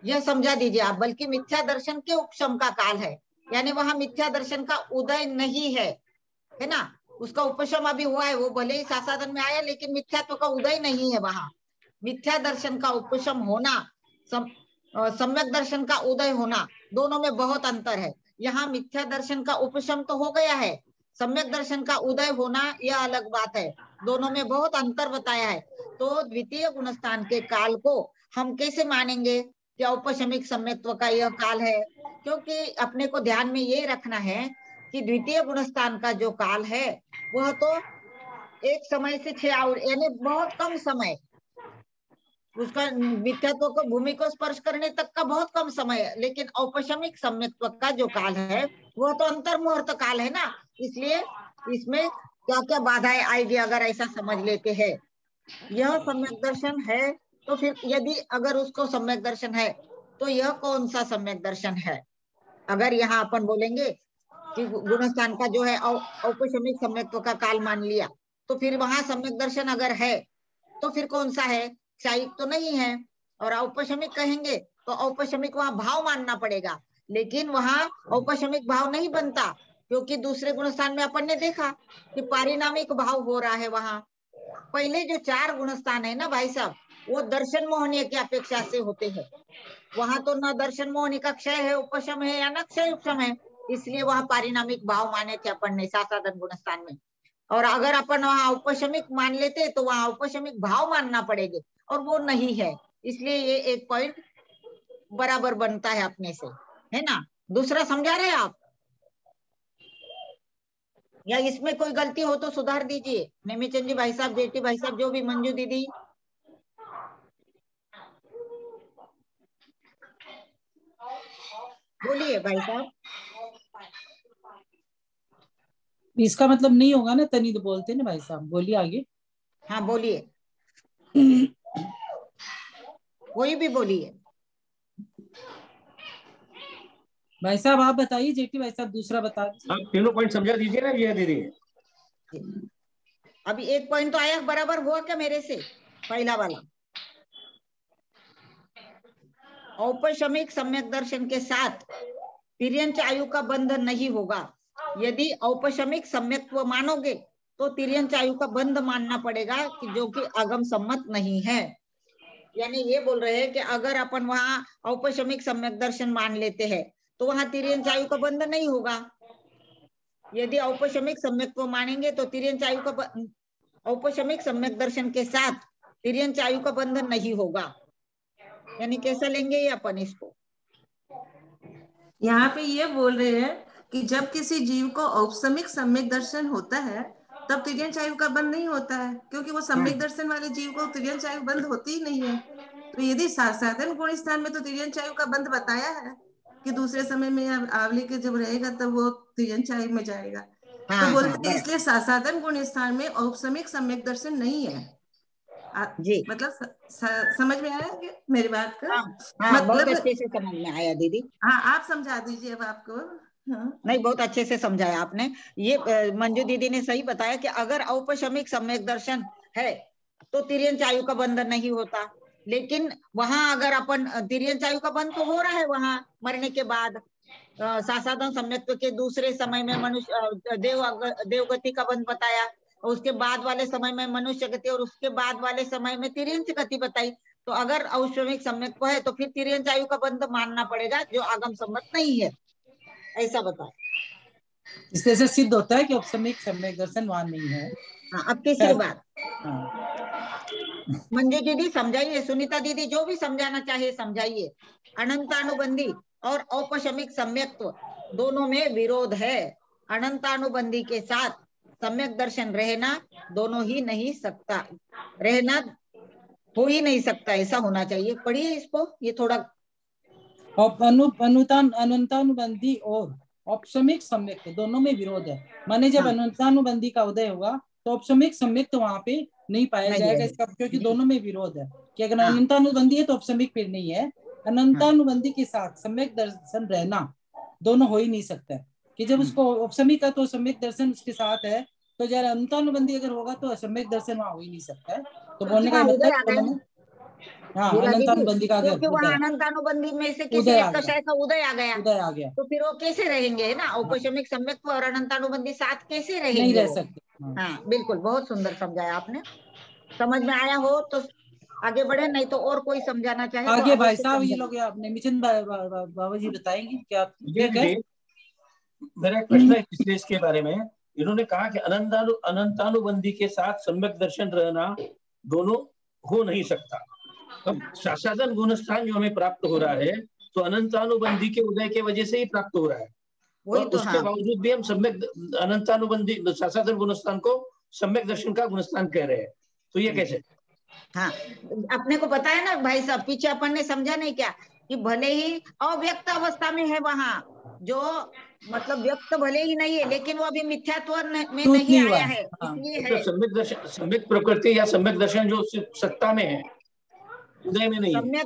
Speaker 1: यह समझा दीजिए आप, बल्कि मिथ्या दर्शन के उपशम का काल है, यानी वहां मिथ्या दर्शन का उदय नहीं है ना। उसका उपशम अभी हुआ है, वो भले ही सासाधन में आया, लेकिन मिथ्यात्व का उदय नहीं है वहां। मिथ्या दर्शन का उपशम होना, सम्यक दर्शन का उदय होना, दोनों में बहुत अंतर है। यहाँ मिथ्या दर्शन का उपशम तो हो गया है, सम्यक दर्शन का उदय होना यह अलग बात है, दोनों में बहुत अंतर बताया है। तो द्वितीय गुणस्थान के काल को हम कैसे मानेंगे कि औपशमिक सम्यक्त्व का यह काल है? क्योंकि अपने को ध्यान में ये रखना है कि द्वितीय गुणस्थान का जो काल है वह तो एक समय से 6 यानी बहुत कम समय, उसका मिथ्यात्व को भूमि को स्पर्श करने तक का बहुत कम समय है। लेकिन औपशमिक सम्यक्त्व का जो काल है वह तो अंतर्मुहूर्त काल है ना, इसलिए इसमें क्या क्या बाधाएं आएगी अगर ऐसा समझ लेते हैं। यह सम्यक दर्शन है तो फिर यदि अगर उसको सम्यक दर्शन है तो यह कौन सा सम्यक दर्शन है? अगर यहाँ अपन बोलेंगे कि गुणस्थान का जो है औपशमिक सम्यक्त्व का काल मान लिया, तो फिर वहां सम्यक दर्शन अगर है तो फिर कौन सा है? क्षायिक तो नहीं है। और औपशमिक कहेंगे तो औपशमिक वहां भाव मानना पड़ेगा, लेकिन वहां औपशमिक भाव नहीं बनता, क्योंकि दूसरे गुणस्थान में अपन ने देखा कि पारिणामिक भाव हो रहा है। वहां पहले जो 4 गुणस्थान है ना भाई साहब, वो दर्शन मोहनीय की अपेक्षा से होते हैं। वहां तो न दर्शन मोहनी का क्षय है, उपशम है, या न क्षय उपशम है, इसलिए वहां पारिणामिक भाव माने थे अपन ने सासाधन गुणस्थान में। और अगर अपन वहां औपशमिक मान लेते तो वहां औपशमिक भाव मानना पड़ेगा, और वो नहीं है, इसलिए ये एक पॉइंट बराबर बनता है अपने से, है ना। दूसरा समझा रहे आप, या इसमें कोई गलती हो तो सुधार दीजिए। नेमीचंद जी भाई साहब, जेठी भाई साहब, जो भी, मंजू दीदी। बोलिए भाई साहब।
Speaker 4: इसका मतलब नहीं होगा ना, तनी तो बोलते ना भाई साहब, बोलिए आगे।
Speaker 1: हाँ बोलिए, कोई भी बोलिए।
Speaker 4: भाई साहब आप बताइए, जेठी भाई साहब दूसरा बता दीजिए।
Speaker 6: आप तीनों पॉइंट समझा दीजिए ना ये दीदी।
Speaker 1: अभी एक पॉइंट तो आया, बराबर हुआ क्या मेरे से? पहला वाला, औपशमिक सम्यक दर्शन के साथ तिर्यंच आयु का बंध नहीं होगा। यदि औपशमिक सम्यक्त्व मानोगे तो तिर्यंच आयु का बंध मानना पड़ेगा, कि जो कि आगम सम्मत नहीं है। यानी ये बोल रहे हैं कि अगर अपन वहां औपशमिक सम्यक दर्शन मान लेते हैं तो वहां तिर्यंच आयु का बंध नहीं होगा। यदि औपशमिक सम्यक्त्व मानेंगे तो तिर्यंच आयु का औपशमिक सम्यक दर्शन के साथ तिर्यंच आयु का बंधन नहीं होगा। यानी कैसा लेंगे ये अपन इसको?
Speaker 8: यहाँ पे ये बोल रहे हैं कि जब किसी जीव को औपशमिक सम्यक दर्शन होता है तब तिर्यंच आयु का बंध नहीं होता है, क्योंकि वो सम्यक दर्शन वाले जीव को तिर्यंच आयु बंध होती ही नहीं है। तो यदि साधन गुण स्थान में तो तिर्यंच आयु का बंध बताया है कि दूसरे समय में आवली के जब रहेगा तब वो तिर्यंच आयु में जाएगा। तो बोलते हैं इसलिए साधन गुण स्थान में औपशमिक सम्यक दर्शन नहीं है।
Speaker 1: जी,
Speaker 8: मतलब समझ में आया कि मेरी बात का?
Speaker 1: हाँ,
Speaker 8: मतलब
Speaker 1: बहुत अच्छे से समझ में आया दीदी।
Speaker 8: हाँ, आप समझा दीजिए अब आपको। हाँ।
Speaker 1: नहीं, बहुत अच्छे से समझाया आपने। ये मंजू दीदी ने सही बताया कि अगर औपशमिक सम्यक दर्शन है तो तिर्यंच आयु का बंधन नहीं होता। लेकिन वहां अगर अपन तिर्यंच आयु का बंध तो हो रहा है वहां मरने के बाद। सासाधन सम्यक्त्व के दूसरे समय में मनुष्य देवगति का बंध बताया, और उसके बाद वाले समय में मनुष्य गति, और उसके बाद वाले समय में तिर्यंच गति बताई। तो अगर औपशमिक सम्यक्त्व है तो फिर तिर्यंच आयु का बंध मानना पड़ेगा, जो आगम सम्मत नहीं है, ऐसा बताया।
Speaker 4: इससे से सिद्ध होता है कि औपशमिक सम्यक दर्शन वहां नहीं है।
Speaker 1: हाँ, अब तीसरी बात
Speaker 4: हाँ।
Speaker 1: मंजू दीदी समझाइए, सुनीता दीदी जो भी समझाना चाहिए समझाइए। अनंतानुबंधी और औपशमिक सम्यक्त्व दोनों में विरोध है। अनंतानुबंधी के साथ सम्यक दर्शन रहना दोनों ही नहीं सकता, रहना हो ही नहीं सकता, ऐसा होना चाहिए। पढ़िए इसको, ये थोड़ा।
Speaker 4: अनंतानुबंधी और औपशमिक सम्यक्त दोनों में विरोध है। माने जब अनंतानुबंधी का उदय होगा तो औपशमिक सम्यक्त वहां पे नहीं पाया जाएगा, इसका क्योंकि दोनों में विरोध है कि अगर अनंतानुबंधी है तो औपशमिक फिर नहीं है। अनंतानुबंधी के साथ सम्यक दर्शन रहना दोनों हो ही नहीं सकता है, कि जब उसको औपशमिक है तो सम्यक दर्शन उसके साथ है, तो जब अनंतानुबंधी अगर होगा तो सम्यक दर्शन वहां हो ही नहीं सकता है। तो बोलने का मतलब हाँ, अनंतानुबंधी का
Speaker 1: क्योंकि वहाँ अनंतानुबंधी में से किसी एक कषाय का उदय आ गया, तो फिर वो कैसे रहेंगे, है ना। औपशमिक सम्यक्त्व और अनंतानुबंधी साथ कैसे रहेंगे?
Speaker 4: नहीं रह सकते।
Speaker 1: हाँ, बिल्कुल, बहुत सुंदर समझाया आपने। समझ में आया हो तो आगे बढ़े, नहीं तो और कोई समझाना चाहे
Speaker 4: आगे
Speaker 1: तो
Speaker 4: भाई साहब ये लोग नेमीचंद बाबा जी बताएंगे क्या? ठीक है,
Speaker 6: मेरा प्रश्न है इसलिए इसके बारे में। इन्होंने कहा कि अनंतानुबंधी के साथ सम्यक दर्शन रहना दोनों हो नहीं सकता। अब सासाधन गुणस्थान जो हमें प्राप्त हो रहा है तो अनंतानुबंधी के उदय के वजह से ही प्राप्त हो रहा है।
Speaker 1: वही तो।
Speaker 6: उसके बावजूद भी हम सम्यक अनंतानुबंधी सासादन गुणस्थान को सम्यक दर्शन का गुणस्थान कह रहे हैं, तो ये कैसे?
Speaker 1: हाँ, अपने को पता है ना भाई साहब, पीछे अपन ने समझा नहीं क्या कि भले ही अव्यक्त अवस्था में है वहां, जो मतलब व्यक्त भले ही नहीं है, लेकिन वो अभी मिथ्यात्व में नहीं आया है, इसलिए है।
Speaker 6: सम्यक दर्शन, सम्यक प्रकृति या सम्यक दर्शन जो सत्ता में है, उदय में नहीं है।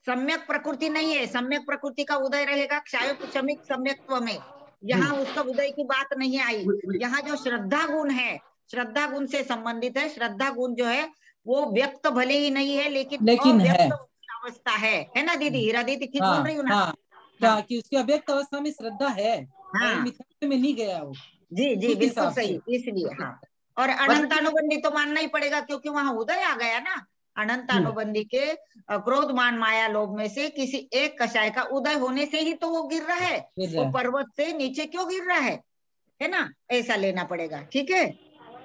Speaker 1: सम्यक प्रकृति नहीं है, सम्यक प्रकृति का उदय रहेगा क्षायोपशमिक सम्यक्त्व में, यहाँ उसका उदय की बात नहीं आई। यहाँ जो श्रद्धा गुण है, श्रद्धा गुण से संबंधित है। श्रद्धा गुण जो है वो व्यक्त भले ही नहीं है, लेकिन अव्यक्त अवस्था है ना दीदी? हीरा दीदी ठीक बोल रही हूँ ना?
Speaker 4: क्या कि उसकी अव्यक्त अवस्था में श्रद्धा है, मिथ्यात्व में नहीं गया वो।
Speaker 1: जी जी बिल्कुल सही, इसलिए। हाँ, और अनंतानुबंधी तो मानना ही पड़ेगा, क्योंकि वहां उदय आ गया ना। अनंतानुबंधी के क्रोध मान माया लोभ में से किसी एक कषाय का उदय होने से ही तो वो गिर रहा है, वो पर्वत से नीचे क्यों गिर रहा है ना? ऐसा लेना पड़ेगा। ठीक है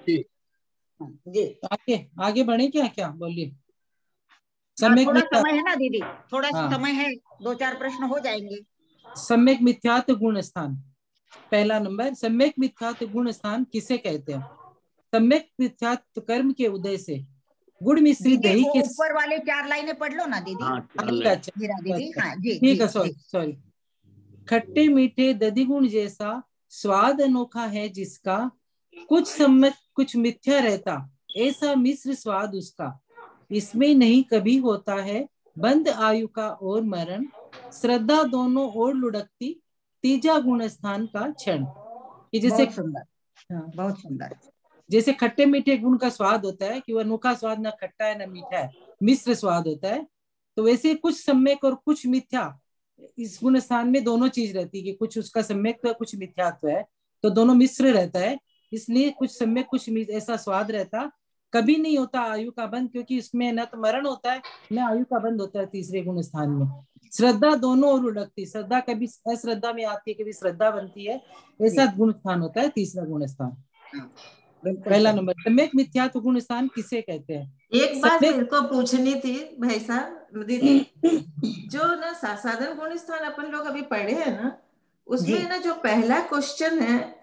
Speaker 1: जी,
Speaker 4: आगे बढ़े क्या बोलिए?
Speaker 1: थोड़ा समय है ना दीदी, थोड़ा समय है, 2-4 प्रश्न हो जाएंगे।
Speaker 4: सम्यक मिथ्यात्व गुण स्थान, पहला नंबर, सम्यक मिथ्यात्व गुण स्थान किसे कहते हैं? सम्यक मिथ्यात्व कर्म के उदय से गुड़ मिश्रित दही के
Speaker 1: ऊपर वाले 4 लाइनें पढ़ लो ना दीदी।
Speaker 4: अच्छा
Speaker 1: दीदी, हाँ जी
Speaker 4: ठीक है, सॉरी। खट्टे मीठे दधिगुण जैसा स्वाद अनोखा है जिसका, कुछ सम्यक कुछ मिथ्या रहता, ऐसा मिश्र स्वाद उसका। इसमें नहीं कभी होता है बंद आयु का और मरण, श्रद्धा दोनों ओर लुढ़कती, तीजा गुण स्थान का क्षण। जैसे
Speaker 1: बहुत सुंदर,
Speaker 4: जैसे खट्टे मीठे गुण का स्वाद होता है कि वो अनोखा स्वाद, ना खट्टा है ना मीठा है, मिश्र स्वाद होता है, तो वैसे कुछ सम्यक और कुछ मिथ्या इस गुण स्थान में दोनों चीज रहती है कि कुछ उसका सम्यक है कुछ मिथ्यात्व है, तो दोनों मिश्र रहता है। इसलिए कुछ सम्यक कुछ ऐसा स्वाद रहता, कभी नहीं होता आयु का बंद, क्योंकि इसमें न तो मरण होता है न आयु का बंद होता है तीसरे गुण स्थान में। श्रद्धा दोनों ओर लुढ़कती, श्रद्धा कभी अश्रद्धा में आती है कभी श्रद्धा बनती है, ऐसा गुण स्थान होता है तीसरा गुण स्थान। पहला नंबर, सम्यक मिथ्यात्व गुण स्थान किसे कहते हैं?
Speaker 8: एक बात मेरे को पूछनी थी भाई साहब दीदी, जो ना सासाधन गुण स्थान अपन लोग अभी पढ़े हैं ना, उसमें ना जो पहला क्वेश्चन है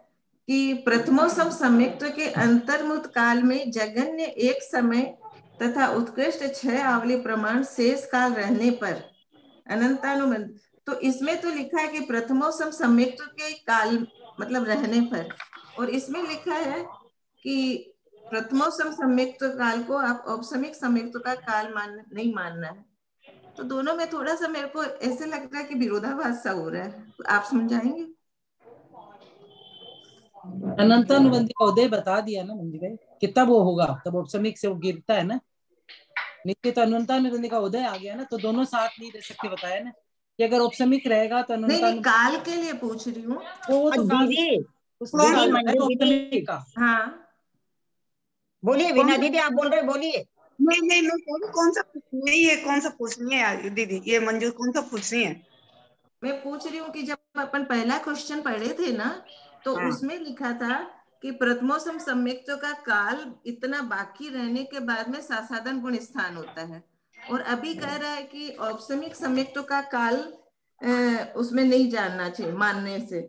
Speaker 8: कि प्रथमोसम सम्यक्त्व के अंतर्मुत काल में जगन्य एक समय तथा उत्कृष्ट 6 आवली प्रमाण शेष काल रहने पर अनंतानुबंध, तो इसमें तो लिखा है कि प्रथमोसम सम्यक्त्व के काल मतलब रहने पर, और इसमें लिखा है कि प्रथमोसम सम्यक्त्व काल को आप औपसमिक सम्यक्त्व का काल नहीं मानना है। तो दोनों में थोड़ा सा मेरे को ऐसे लग रहा है कि विरोधाभास सा हो रहा है, तो आप समझाएंगे?
Speaker 4: अनंतानुबंधी का उदय बता दिया ना मंदिर भाई, कि तब वो होगा, तब औपसमिक से वो गिरता है ना नित्य, तो अनंतानुबंधी का उदय आ गया ना, तो दोनों साथ नहीं रह सकते, बताया ना कि अगर औपसमिक रहेगा तो
Speaker 8: नहीं, काल के लिए पूछ रही हूँ।
Speaker 4: वो तो
Speaker 1: दीदी
Speaker 8: हाँ
Speaker 1: बोलिए, वीणा दीदी आप बोल रहे, बोलिए।
Speaker 3: नहीं कौन सा पूछनी है दीदी, ये मंजू कौन सा पूछनी है?
Speaker 8: मैं पूछ रही हूँ कि जब अपन पहला क्वेश्चन पढ़े थे ना, तो उसमें लिखा था कि प्रथमोसम सम्यक्त्व का काल इतना बाकी रहने के बाद में सासाधन गुण स्थान होता है, और अभी कह रहा है कि औपसमिक सम्यक्त्व का काल उसमें नहीं जानना चाहिए मानने से।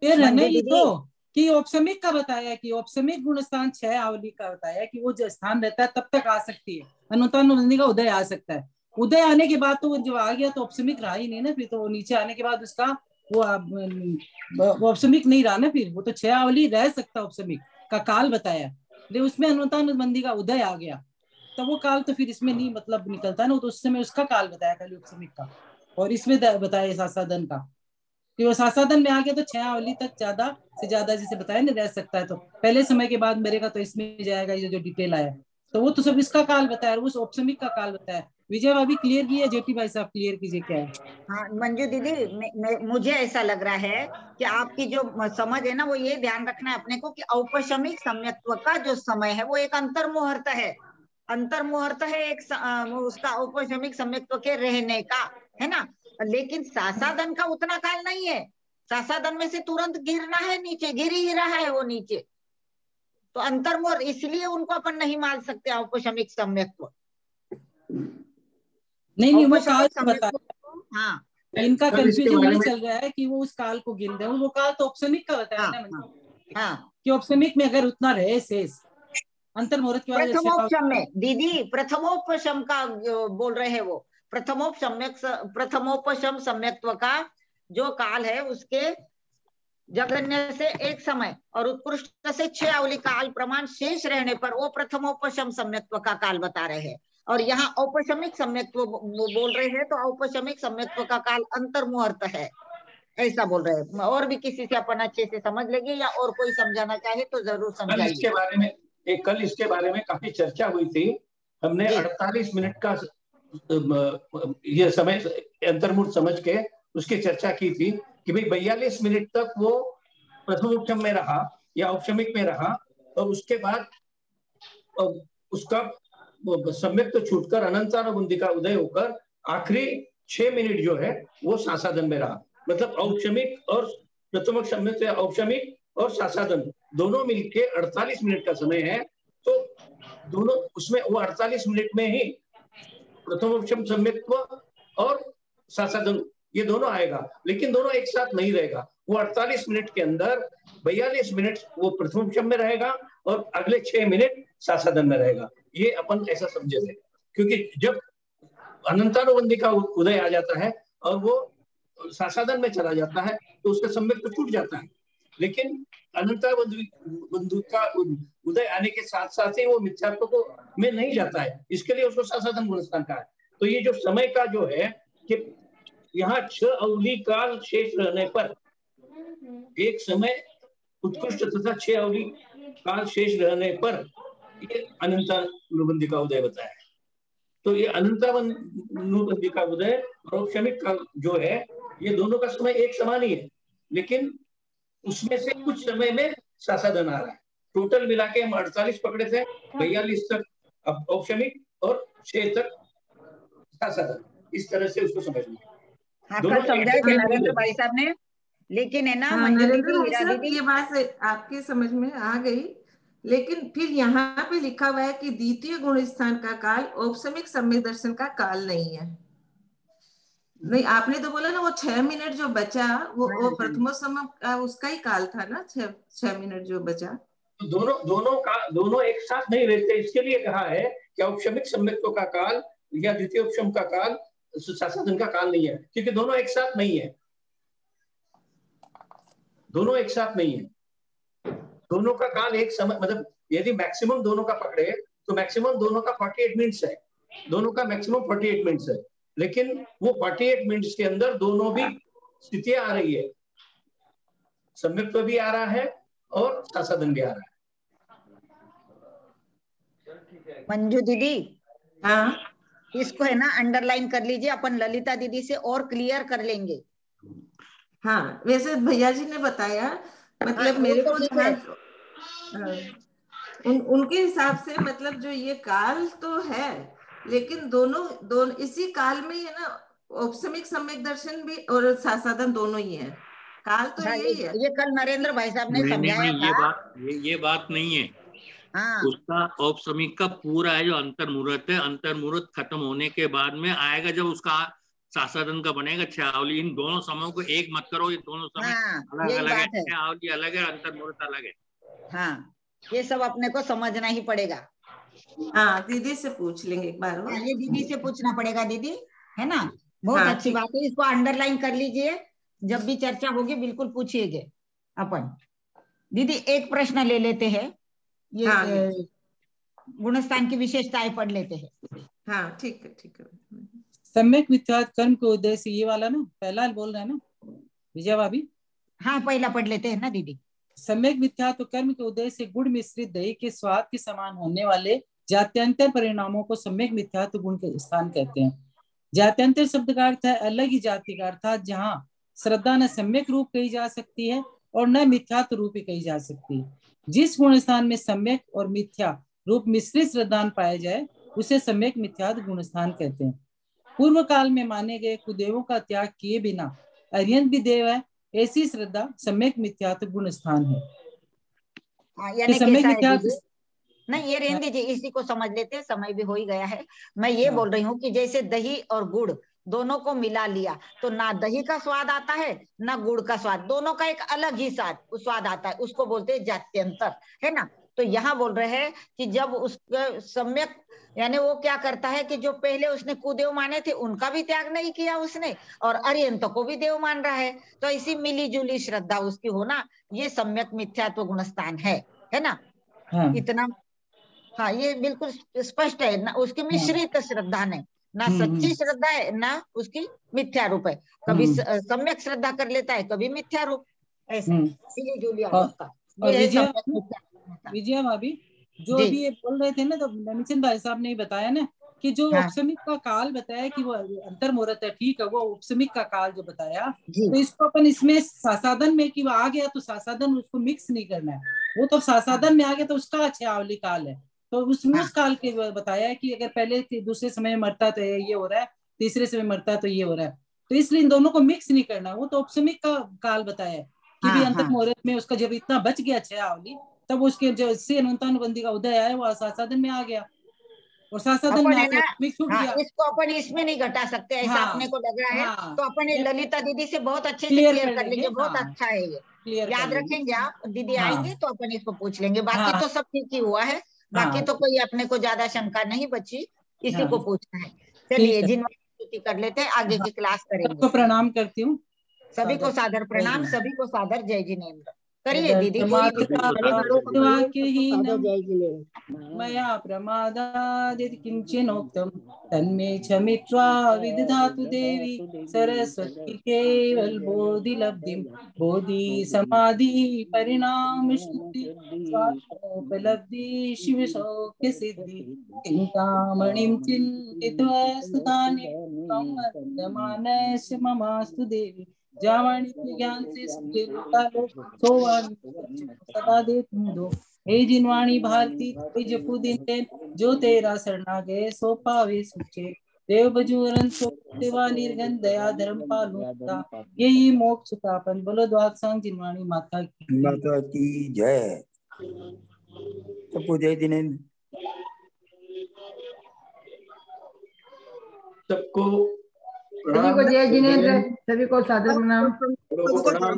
Speaker 4: फिर है ना ये तो कि औपसमिक का बताया कि औपसमिक गुण स्थान 6 आवली का बताया कि वो जो स्थान रहता है तब तक आ सकती है, अनंतानुबंधी का उदय आ सकता है। उदय आने के बाद तो जब आ गया तो औपसमिक रहा ही नहीं ना, फिर तो वो नीचे आने के बाद उसका वो औपसमिक नहीं रहा ना, फिर वो तो 6 आवली रह सकता, औपसमिक का काल बताया, लेकिन उसमें अनंतानुबंधी का उदय आ गया, तो वो काल तो फिर इसमें नहीं मतलब निकलता है ना, तो उस समय उसका काल बताया खाली औपसमिक का, और इसमें बताया सासाधन का कि वो सासाधन में आ गया तो 6 आवली तक ज्यादा से ज्यादा जैसे बताया ना रह सकता है, तो पहले समय के बाद मरेगा तो इसमें जाएगा, ये जो डिटेल आया तो वो तो सब इसका काल बताया, उस औपसमिक का काल बताया। विजय भाभी क्लियर किया, जेटी भाई साहब क्लियर कीजिए क्या है?
Speaker 1: हाँ मंजू दीदी, मुझे ऐसा लग रहा है कि आपकी जो समझ है ना, वो ये ध्यान रखना है अपने को कि औपसमिक सम्यक्त्व का जो समय है वो एक अंतर्मुहूर्त है, अंतर्मुहूर्त है एक उसका औपसमिक सम्यक्त्व के रहने का, है ना। लेकिन सासाधन का उतना काल नहीं है, सासाधन में से तुरंत गिरना है नीचे, गिर ही रहा है वो नीचे, तो अंतर्मुहूर्त, इसलिए उनको अपन नहीं मान सकते औपसमिक सम्यक्त्व।
Speaker 4: नहीं वो काल बताया।
Speaker 1: हाँ,
Speaker 4: इनका कंफ्यूजन यही चल रहा है कि वो उस काल को गिन रहे हैं, वो काल तो ऑप्शमिक का बताया ना कि ऑप्शमिक में अगर उतना रहे शेष अंतर्मुहूर्त के बाद
Speaker 1: प्रथमोपशम में दीदी प्रथमोपशम का बोल रहे हैं, वो प्रथमोपशम सम्यक्त्व का जो काल है उसके जगन्य से एक समय और उत्कृष्ट से 6 अवली काल प्रमाण शेष रहने पर वो प्रथमोपशम सम्यक्त्व का काल बता रहे हैं। और यहाँ औपशमिक सम्यक्त्व बोल रहे हैं, तो औपशमिक सम्यक्त्व का काल अंतर्मुहूर्त है, ऐसा बोल रहे हैं। और भी किसी से अपन अच्छे से समझ लेंगे या और कोई समझाना चाहे तो जरूर समझाइए।
Speaker 6: इसके बारे में कल इसके बारे में काफी चर्चा हुई थी। हमने 48 मिनट का ये समय अंतर्मुहूर्त समझ के उसकी चर्चा की थी कि भाई 42 मिनट तक वो प्रथमोपशम में रहा या औपशमिक में रहा, और उसके बाद उसका सम्यक तो छूटकर अनंतानुबंधी का उदय होकर आखिरी 6 मिनट जो है वो सासादन में रहा। मतलब औपशमिक और प्रथम सम्यक से औपशमिक और सासादन दोनों मिलके 48 मिनट का समय है। तो दोनों उसमें वो 48 मिनट में ही प्रथमोपशम सम्यक्त्व और सासादन ये दोनों आएगा, लेकिन दोनों एक साथ नहीं रहेगा। वो 48 मिनट के अंदर 42 मिनट वो प्रथमोपशम में रहेगा और अगले 6 मिनट सासादन में रहेगा। ये अपन ऐसा समझे थे, क्योंकि जब अनंतानुबंधी का उदय आ जाता है और वो सासादन में चला जाता है तो उसका सम्यक तो छूट जाता है, लेकिन अनंतानुबंधी का उदय आने के साथ साथ ही वो मिथ्यात्व को में नहीं जाता है, इसके लिए उसको सासादन गुणस्थान कहा है। तो ये जो समय का जो है कि यहाँ 6 अवधि काल शेष रहने पर एक समय उत्कृष्ट तथा 6 अवधि काल शेष रहने पर ये अनंतानुबंधी का उदय बताया है। तो ये अनंतानुबंधी का उदय और औपशमिक काल जो है ये दोनों का समय एक समान ही है, लेकिन उसमें से कुछ समय में सासादन आ रहा है। टोटल मिला के हम 48 पकड़े थे, 42 तक औपशमिक और 6 तक सासादन, इस तरह से उसको समझ लिया।
Speaker 1: कल समझाया थे नरेंद्र भाई साहब ने, लेकिन है ना
Speaker 8: नरेंद्र भाई साहब ये बात आपके समझ में आ गई, लेकिन फिर यहाँ पे लिखा हुआ है कि द्वितीय गुण स्थान का काल औपशमिक सम्यक दर्शन का काल नहीं है। नहीं, आपने तो बोला ना वो 6 मिनट जो बचा वो प्रथमोपशम का उसका ही काल था ना, 6 मिनट जो बचा।
Speaker 6: दोनों एक साथ नहीं रहते, इसके लिए कहा है कि औपशमिक सम्यक्त्व का काल या द्वितीय उपशम का काल सासादन का काल नहीं है, क्योंकि दोनों एक साथ नहीं है। दोनों एक साथ नहीं है, दोनों का काल एक समय, मतलब यदि मैक्सिमम दोनों का पकड़े तो मैक्सिमम दोनों का 48 मिनट्स है, दोनों का मैक्सिमम 48 मिनट्स है, लेकिन वो 48 मिनट्स के अंदर दोनों भी स्थितियां आ रही है, सम्यक्त्व भी आ रहा है और सासादन भी आ रहा है।
Speaker 1: मंजू दीदी,
Speaker 8: हाँ
Speaker 1: इसको है ना अंडरलाइन कर लीजिए, अपन ललिता दीदी से और क्लियर कर लेंगे।
Speaker 8: हाँ, वैसे भैया जी ने बताया, मतलब मेरे को जहाँ उनके हिसाब से मतलब जो ये काल तो है, लेकिन दोनों इसी काल में है ना, औपशमिक सम्यक दर्शन भी और सासादन दोनों ही है, काल तो यही है।
Speaker 1: ये कल नरेंद्र भाई साहब ने समझाया था।
Speaker 7: ये बात नहीं है। उसका औपशमिक का पूरा है जो अंतर्मुहूर्त है, अंतर्मुहूर्त खत्म होने के बाद में आएगा जब उसका सासादन का बनेगा 6 आवली। इन दोनों समयों को एक मत करो, ये दोनों समय अलग अलग है, 6 आवली अलग है, अंतर्मुहूर्त अलग है।
Speaker 1: हाँ, ये सब अपने को समझना ही पड़ेगा।
Speaker 8: हाँ, दीदी से पूछ लेंगे एक बार।
Speaker 1: ये दीदी से पूछना पड़ेगा दीदी, है ना। बहुत अच्छी बात है, इसको अंडरलाइन कर लीजिए, जब भी चर्चा होगी बिल्कुल पूछिएगा अपन। दीदी एक प्रश्न ले लेते हैं, ये गुणस्थान की विशेषताएं पढ़ लेते हैं।
Speaker 8: हाँ ठीक है, ठीक है।
Speaker 4: सम्यक मिथ्यात्व कर्म के उद्देश्य ये वाला ना, पहला बोल रहे हैं ना विजय भाभी?
Speaker 1: हाँ, पहला पढ़ लेते हैं ना दीदी।
Speaker 4: सम्यक मिथ्यात्व कर्म के उद्देश्य गुड़ मिश्रित दही के स्वाद के समान होने वाले जात्यंतर परिणामों को सम्यक मिथ्यात्व गुण के स्थान कहते हैं। जात्यंतर शब्द का अर्थ है अलग ही जाति का, अर्थात जहाँ श्रद्धा न सम्यक रूप कही जा सकती है और न मिथ्यात्व रूप ही कही जा सकती है। जिस गुण स्थान में सम्यक और मिथ्या रूप मिश्रित श्रद्धान पाया जाए उसे सम्यक मिथ्यात्व गुण स्थान कहते हैं। पूर्व काल में माने गए कुदेवों का त्याग किए बिना अर्यंत भी देव है, ऐसी श्रद्धा सम्यक मिथ्यात्व गुण स्थान है।
Speaker 1: सम्यक मिथ्यात्व नहीं, ये रहने दीजिए, इसी को समझ लेते हैं, समय भी हो ही गया है। मैं ये बोल रही हूँ कि जैसे दही और गुड़ दोनों को मिला लिया तो ना दही का स्वाद आता है ना गुड़ का स्वाद, दोनों का एक अलग ही स्वाद आता है, उसको बोलते हैं जात्यंतर, है ना। तो यहाँ बोल रहे हैं कि जब उसका सम्यक, यानी वो क्या करता है कि जो पहले उसने कुदेव माने थे उनका भी त्याग नहीं किया उसने, और अर्यंत को भी देव मान रहा है, तो ऐसी मिली जुली श्रद्धा उसकी होना, ये सम्यक मिथ्यात्व गुणस्थान है ना।
Speaker 4: हाँ।
Speaker 1: इतना, हाँ ये बिल्कुल स्पष्ट है ना, उसकी मिश्रित श्रद्धा नहीं, ना सच्ची श्रद्धा है ना उसकी मिथ्या रूप है, कभी सम्यक श्रद्धा कर लेता है कभी मिथ्या रूप, ऐसा मिली जुली अवस्था, ये है सम्यक मिथ्या।
Speaker 4: विजया भाभी जो अभी ये बोल रहे थे ना, तो नमिचंद भाई साहब ने बताया ना कि जो उपसमिक का काल बताया कि वो अंतर मुहूर्त है, ठीक है, वो उपसमिक का काल जो बताया, तो इसको अपन इसमें सासाधन में कि वो आ गया तो सासाधन उसको मिक्स नहीं करना है, वो तो सासाधन में आ गया तो उसका अच्छावली काल है, तो उसमें उस काल के बताया कि अगर पहले दूसरे समय मरता तो ये हो रहा है, तीसरे समय मरता तो ये हो रहा है, तो इसलिए इन दोनों को मिक्स नहीं करना, वो तो उपसमिक का काल बताया है कि भी अंतर मुहूर्त में उसका जब इतना बच गया अच्छावली, तब उसके जो अनुबंधी का उदय आया वो सासाधन में आ गया, और सासाधन में आके छूट गया।
Speaker 1: इसको अपन इसमें नहीं घटा सकते, ऐसा अपने को लग रहा है, तो अपन ललिता दीदी से बहुत अच्छे से क्लियर कर लेंगे, बहुत अच्छा है ये, याद रखेंगे आप, दीदी आएंगे तो अपन इसको पूछ लेंगे, बाकी तो सब ठीक ही हुआ है, बाकी तो कोई अपने को ज्यादा शंका नहीं बची, इसी को पूछना है। चलिए जिनवाणी कर लेते हैं, आगे की क्लास करेंगे।
Speaker 4: सबको प्रणाम करती हूँ,
Speaker 1: सभी को सादर प्रणाम, सभी को सादर जय जिनेन्द्र। करिए दीदी, कोई
Speaker 4: मया प्रमादादिति किंचिनोक्तम तन्मे क्षमित्वा विदधातु देवी सरस्वती केवल बोधि लब्धिम बोधि समाधि परिणाम शुद्धि स्वात्मोपलब्धि शिव सौख्य सिद्धि चिंतामणिं चिन्तित्वा सुतानि मानस्य ममास्तु देवी जावाणी ज्ञान से सोवाणी सदा दे तुम दो, हे जिनवाणी भारती जपू दिन जो तेरा शरणा गए सो पावे सुचे, देव बजूरन सो देवा निर्गन दया धर्म पालुता, यही मोक्ष तापन, बोलो द्वाद सांग जिनवाणी माता की
Speaker 10: जय। सबको जय जिनेन्द्र।
Speaker 6: सबको
Speaker 11: सभी को जय जिनेन्द्र, सभी को सादर प्रणाम।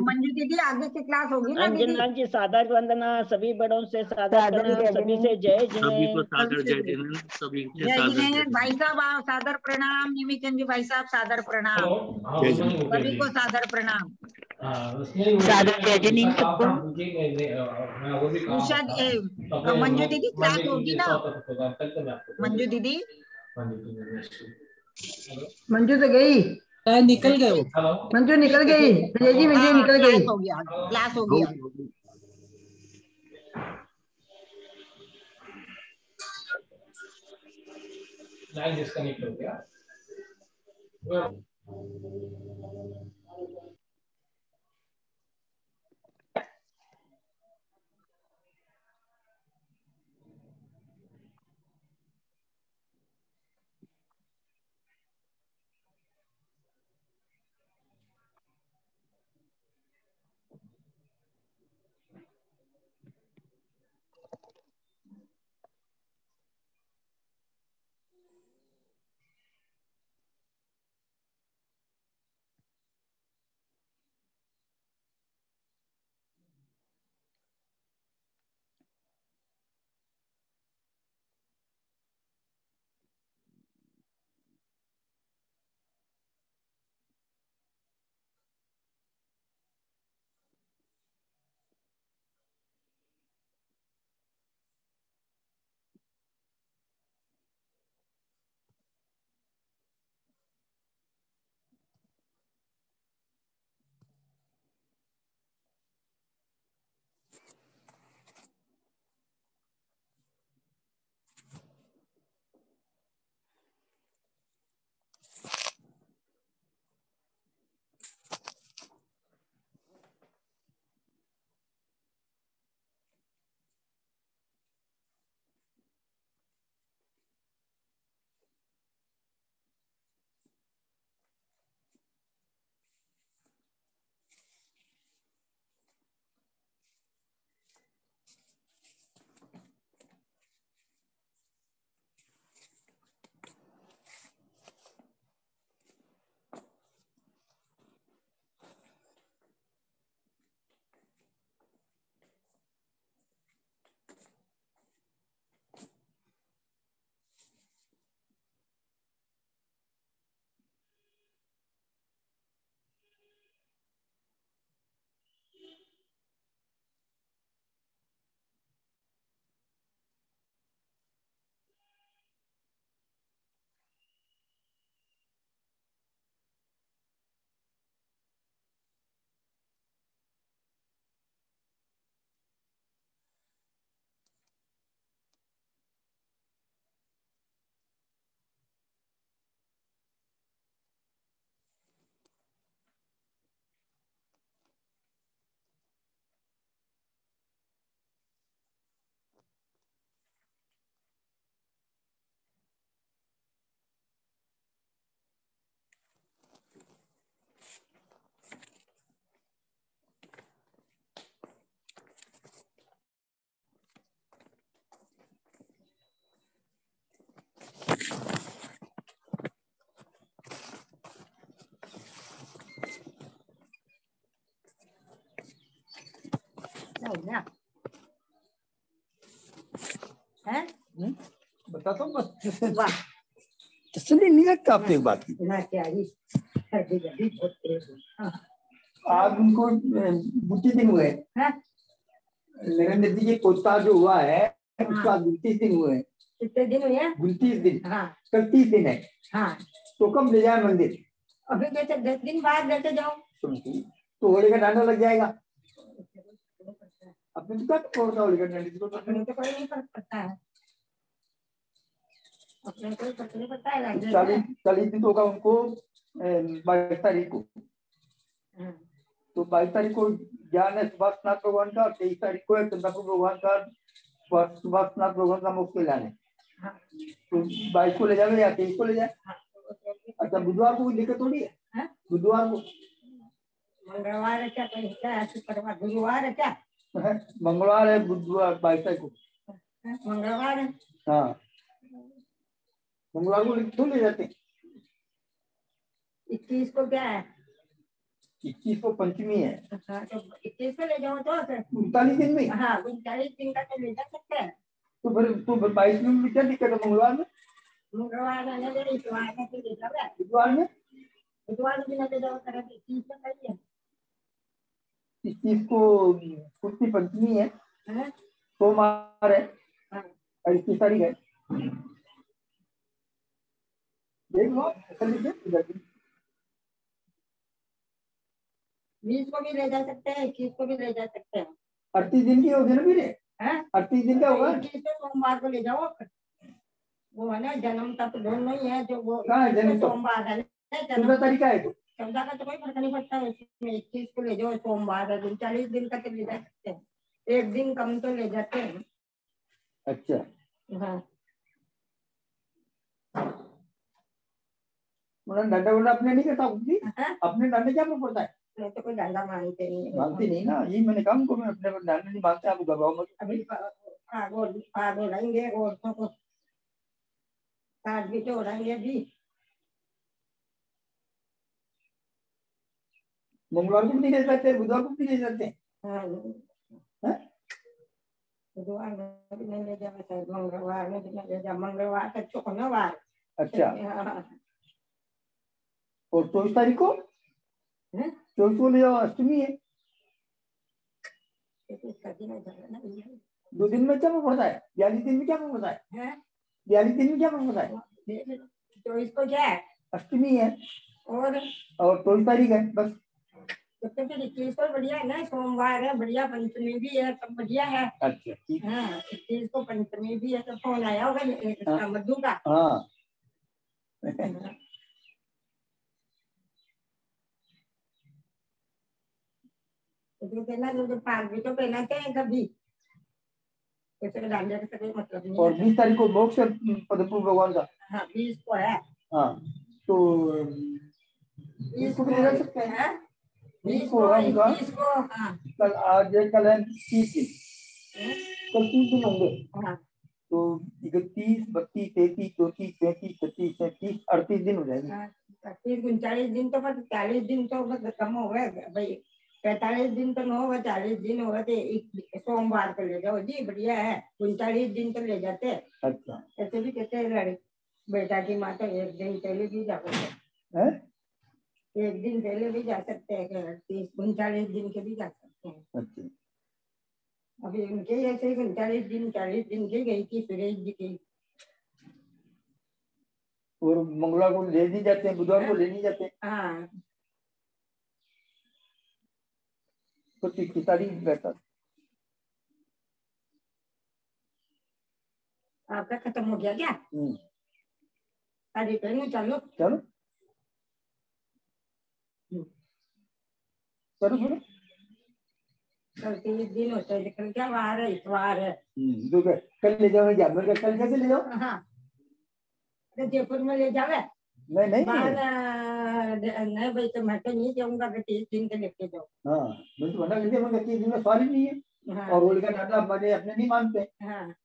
Speaker 1: मंजू दीदी आगे की क्लास होगी ना दीदी?
Speaker 12: अंजन जी सादर वंदना, सभी बड़ों से सादर प्रणाम, सभी से जय
Speaker 7: जिनेन्द्र, सादर जय जिनेन्द्र, सभी
Speaker 1: जय जिनेन्द्र। भाई साहब सादर प्रणाम, निमिचंद जी भाई साहब सादर प्रणाम, सभी को सादर प्रणाम,
Speaker 9: सादर जय जिनेन्द्र सबको।
Speaker 1: मंजू दीदी क्लास होगी ना? मंजू दीदी,
Speaker 11: मंजू तो गई,
Speaker 4: निकल गए वो,
Speaker 11: मंजू निकल गई, जय जी मंजू निकल गई,
Speaker 1: क्लास हो गया, क्लास हो गया।
Speaker 6: लाइन डिस्कनेक्ट हो गया।
Speaker 11: हो गया है
Speaker 10: बताता हूँ बस।
Speaker 11: वाह
Speaker 10: तसल्ली नहीं लगता आपने एक बात की।
Speaker 11: ना क्या ही सर्दी गर्मी बहुत तेज है। हाँ।
Speaker 10: आज उनको बुद्धि दिन हुए नरेंद्र जी के पोता जो हुआ है उसका 29 दिन हुए हैं।
Speaker 11: कितने दिन हुए?
Speaker 10: 29 दिन।
Speaker 11: हाँ
Speaker 10: कल 30 दिन है।
Speaker 11: हाँ
Speaker 10: तो कब ले जाए मंदिर?
Speaker 11: अभी जैसे 10 दिन बाद लेते जाओ
Speaker 10: तो होली का डांडा लग जाएगा। अपने तो क्या छोड़ता होली का डांडा?
Speaker 11: अपने तो कोई नहीं फर्क पड़ता है, अपने कोई फर्क नहीं पड़ता है।
Speaker 10: 40 दिन होगा उनको 22 तारीख को। तो 22 तारीख को ज्ञान है सुभाषनाथ भगवान का, 23 तारीख को है चंद्रपुर भगवान का, सुभाषनाथ भगवान का मुक्त लाने। तो 22 को ले जाए या 23 को ले जाए। अच्छा बुधवार को कोई दिक्कत थोड़ी है? बुधवार को
Speaker 11: मंगलवार है क्या? गुरुवार है क्या?
Speaker 10: मंगलवार है, बुधवार 22 तारीख को
Speaker 11: मंगलवार है।
Speaker 10: हाँ मंगलवार को क्यों ले जाते?
Speaker 11: 21 को क्या है?
Speaker 10: 21 को पंचमी है।
Speaker 11: तो 21 को ले जाओ तो
Speaker 10: 39 दिन में।
Speaker 11: हाँ 39 दिन का तो ले जा सकते हैं।
Speaker 10: तो फिर 22 में क्या दिक्कत है? मंगलवार में
Speaker 11: मंगलवार में इतवार में ले जाओ।
Speaker 10: बुधवार में
Speaker 11: ले जाओ। 21 को कहिए
Speaker 10: 21 को कुर्ती पंचमी है, सोमवार है, 21 तारीख है। देख लो
Speaker 11: 20 को भी ले जा सकते हैं, 21 को भी ले जा सकते हैं।
Speaker 10: 38 दिन की होगी ना फिर? 38 दिन का होगा।
Speaker 11: 21 को सोमवार को ले जाओ। वो है ना जन्म तक दोनों ही है जो वो सोमवार है।
Speaker 10: 14 तारीख का है तो
Speaker 11: 14 का तो कोई फर्क नहीं पड़ता है उसमें। 21 को ले जाओ, सोमवार है, 39 दिन का तो ले जा सकते हैं। एक दिन कम तो ले जाते हैं।
Speaker 10: अच्छा
Speaker 11: हाँ
Speaker 10: डंडा वंडा अपने नहीं करता कुछ भी? अपने डंडे क्या पड़ता है?
Speaker 11: मैं तो कोई डंडा मानते नहीं।
Speaker 10: मानते नहीं ना, यही मैंने काम को मैं अपने डंडा नहीं मानते। आप दबाओ मत।
Speaker 11: अभी आग उड़ाएंगे औरतों को, आग भी तो उड़ाएंगे अभी।
Speaker 10: मंगलवार को भी नहीं ले सकते, बुधवार को भी नहीं ले सकते।
Speaker 11: बुधवार में भी नहीं ले जा सकते, मंगलवार में भी नहीं ले जा। मंगलवार तक शुक्रवार।
Speaker 10: अच्छा और 24 तारीख को 24 को ले जाओ, अष्टमी है। 2 दिन में क्या पड़ता है? 42 दिन में क्या पड़ता है? 42 दिन में क्या पड़ता है?
Speaker 11: 24 को क्या है?
Speaker 10: अष्टमी है
Speaker 11: और
Speaker 10: 24 तारीख है बस।
Speaker 11: तो फिर 21 को बढ़िया है ना, सोमवार है बढ़िया, पंचमी भी है, सब बढ़िया है।
Speaker 10: अच्छा ठीक है।
Speaker 11: 21 को पंचमी भी है। तो फोन आया होगा मधु का।
Speaker 10: हाँ
Speaker 11: तो पहना जो पाग भी तो पहनाते हैं कभी, डांडिया का कोई मतलब नहीं।
Speaker 10: और 20 तारीख को मोक्ष पद्मपुर भगवान का।
Speaker 11: हाँ 20 को है।
Speaker 10: हाँ तो 20 को ले जा सकते हैं। 20 को होगा। कल आज कल है 30 दिन, कल 30 दिन होंगे। तो 31, 32, 33, 34, 35, 36, 37, 38 दिन हो जाएंगे।
Speaker 11: 39 दिन तो 40 दिन तो कम हो गए भाई। 45 दिन तो न होगा, 40 दिन होगा। तो सोमवार को ले जाओ जी, बढ़िया है। 39 दिन तो ले जाते हैं।
Speaker 10: अच्छा
Speaker 11: ऐसे भी कहते हैं लड़के बेटा की माँ तो एक दिन पहले भी जा सकते हैं। एक दिन पहले भी जा सकते हैं, 39 दिन के भी जा सकते हैं।
Speaker 10: अच्छा
Speaker 11: अभी उनके ऐसे 39 दिन 40 दिन की गई थी सुरेश जी की।
Speaker 10: और मंगलवार को ले नहीं जाते हैं, बुधवार को ले नहीं जाते।
Speaker 11: हाँ
Speaker 10: तो 30 तारीख रहता।
Speaker 11: आपका खत्म हो गया क्या? साड़ी पहनो, चलो
Speaker 10: चलो चलो चलो।
Speaker 11: कल 30 दिन होते हैं, कल क्या वार है? इतवार है।
Speaker 10: कल ले जाओ। कल कैसे ले जाओ?
Speaker 11: हाँ तो जयपुर में ले जावे।
Speaker 10: नहीं
Speaker 11: नहीं भाई तो मैं तो नहीं जाऊंगा, 30 दिन के लेके जाओ।
Speaker 10: हाँ मैं तो 30 दिन में सवारी नहीं है। और होली का डांडा मैंने अपने नहीं मानते।
Speaker 11: हाँ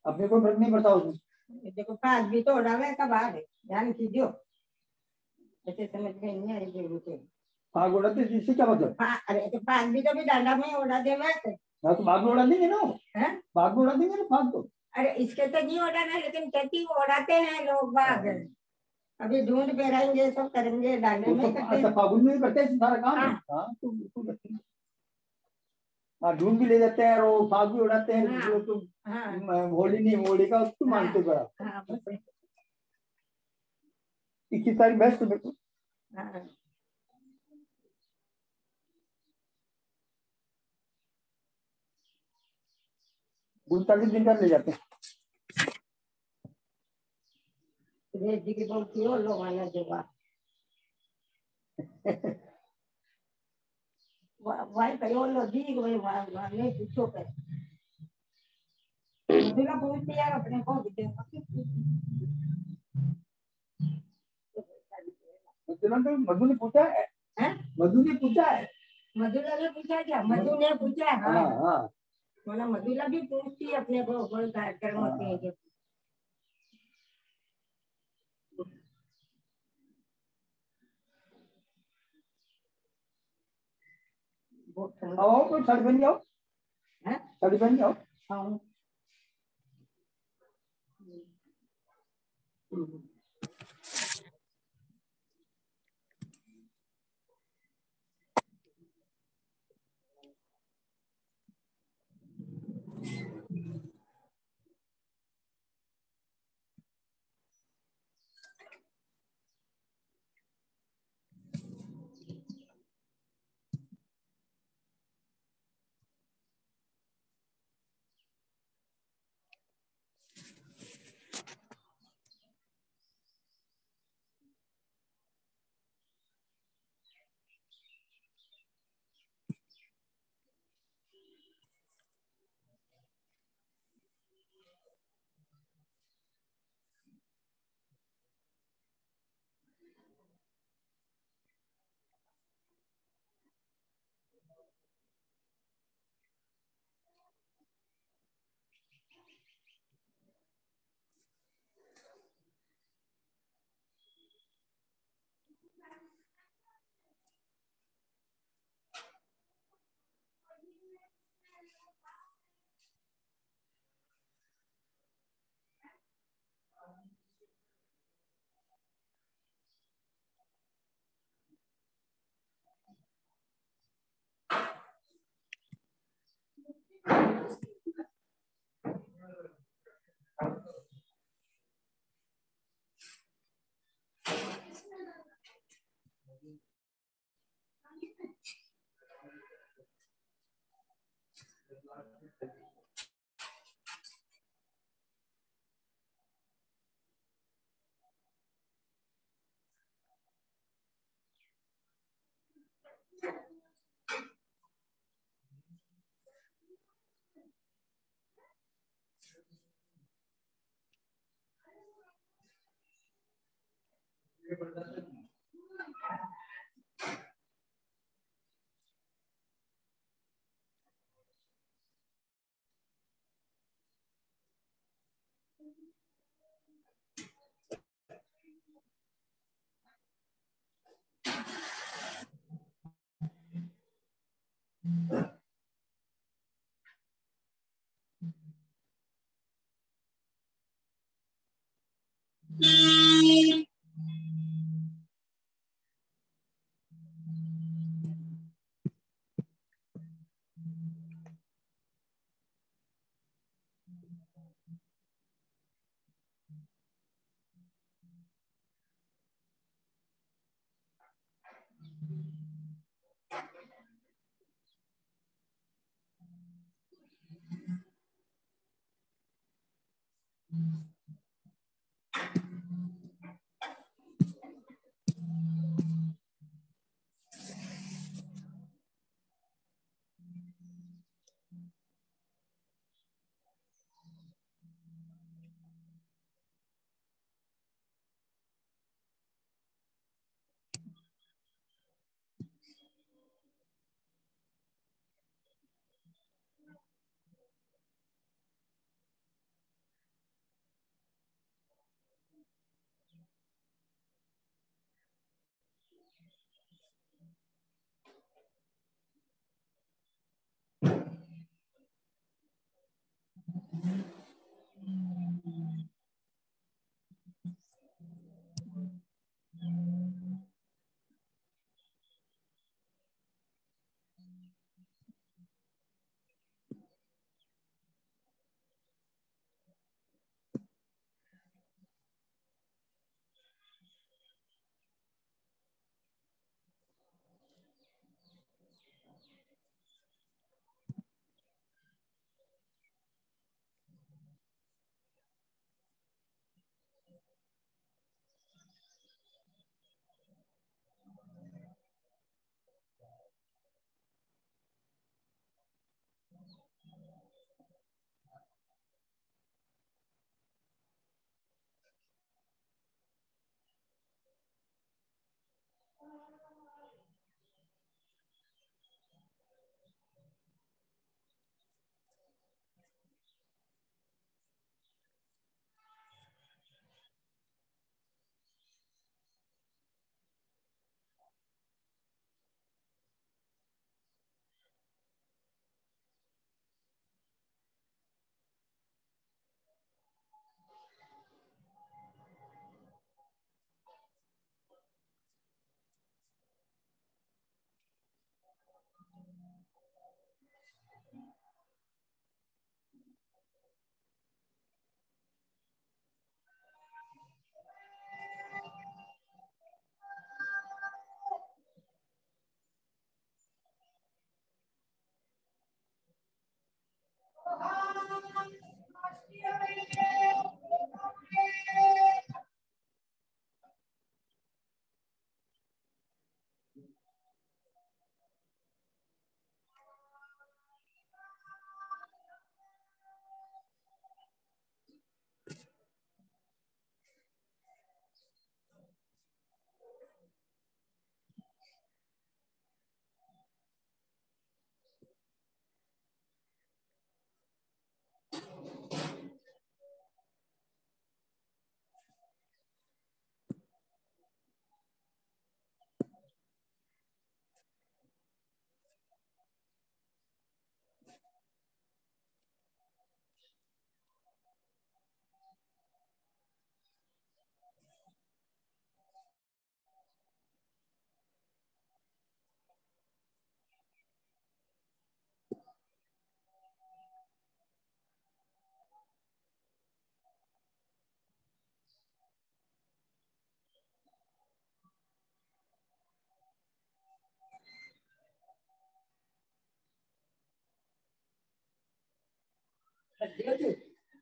Speaker 10: अपने को फर्क नहीं पड़ता उसमें।
Speaker 11: देखो पाग भी तो उड़ावे का बाहर है, ध्यान कीजिए। ऐसे समझ में नहीं आएगी उनके।
Speaker 10: पाग उड़ाते इससे क्या मतलब?
Speaker 11: अरे तो पाग भी तो भी डांडा में उड़ा देवे।
Speaker 10: तो भाग में उड़ा देंगे ना, भाग में उड़ा देंगे ना भाग को।
Speaker 11: अरे इसके तो नहीं उड़ाना, लेकिन खेती को उड़ाते हैं लोग बाग। अभी ढूंढ पे रहेंगे, सब करेंगे, डाले में करते हैं।
Speaker 10: फागुन में करते हैं सारा काम। हाँ ढूंढ भी ले जाते हैं और फाग भी उड़ाते हैं। तो होली नहीं, होली का उसको मानते बड़ा। 21 तारीख बेस्ट है बिल्कुल। 39 दिन का ले जाते हैं।
Speaker 11: जी की बोलती हो लोग आना देगा। वाई कहो लो दी कोई नहीं पूछो कर। मधुला पूछती है अपने को
Speaker 10: मधु ने पूछा है, मधु ने पूछा है,
Speaker 11: मधुला ने पूछा क्या? मधु ने पूछा। हाँ मतलब मधुला भी पूछती है अपने को, कोई कार्यक्रम होते हैं।
Speaker 10: आओ कोई साड़ी बन जाओ, साड़ी बन जाओ।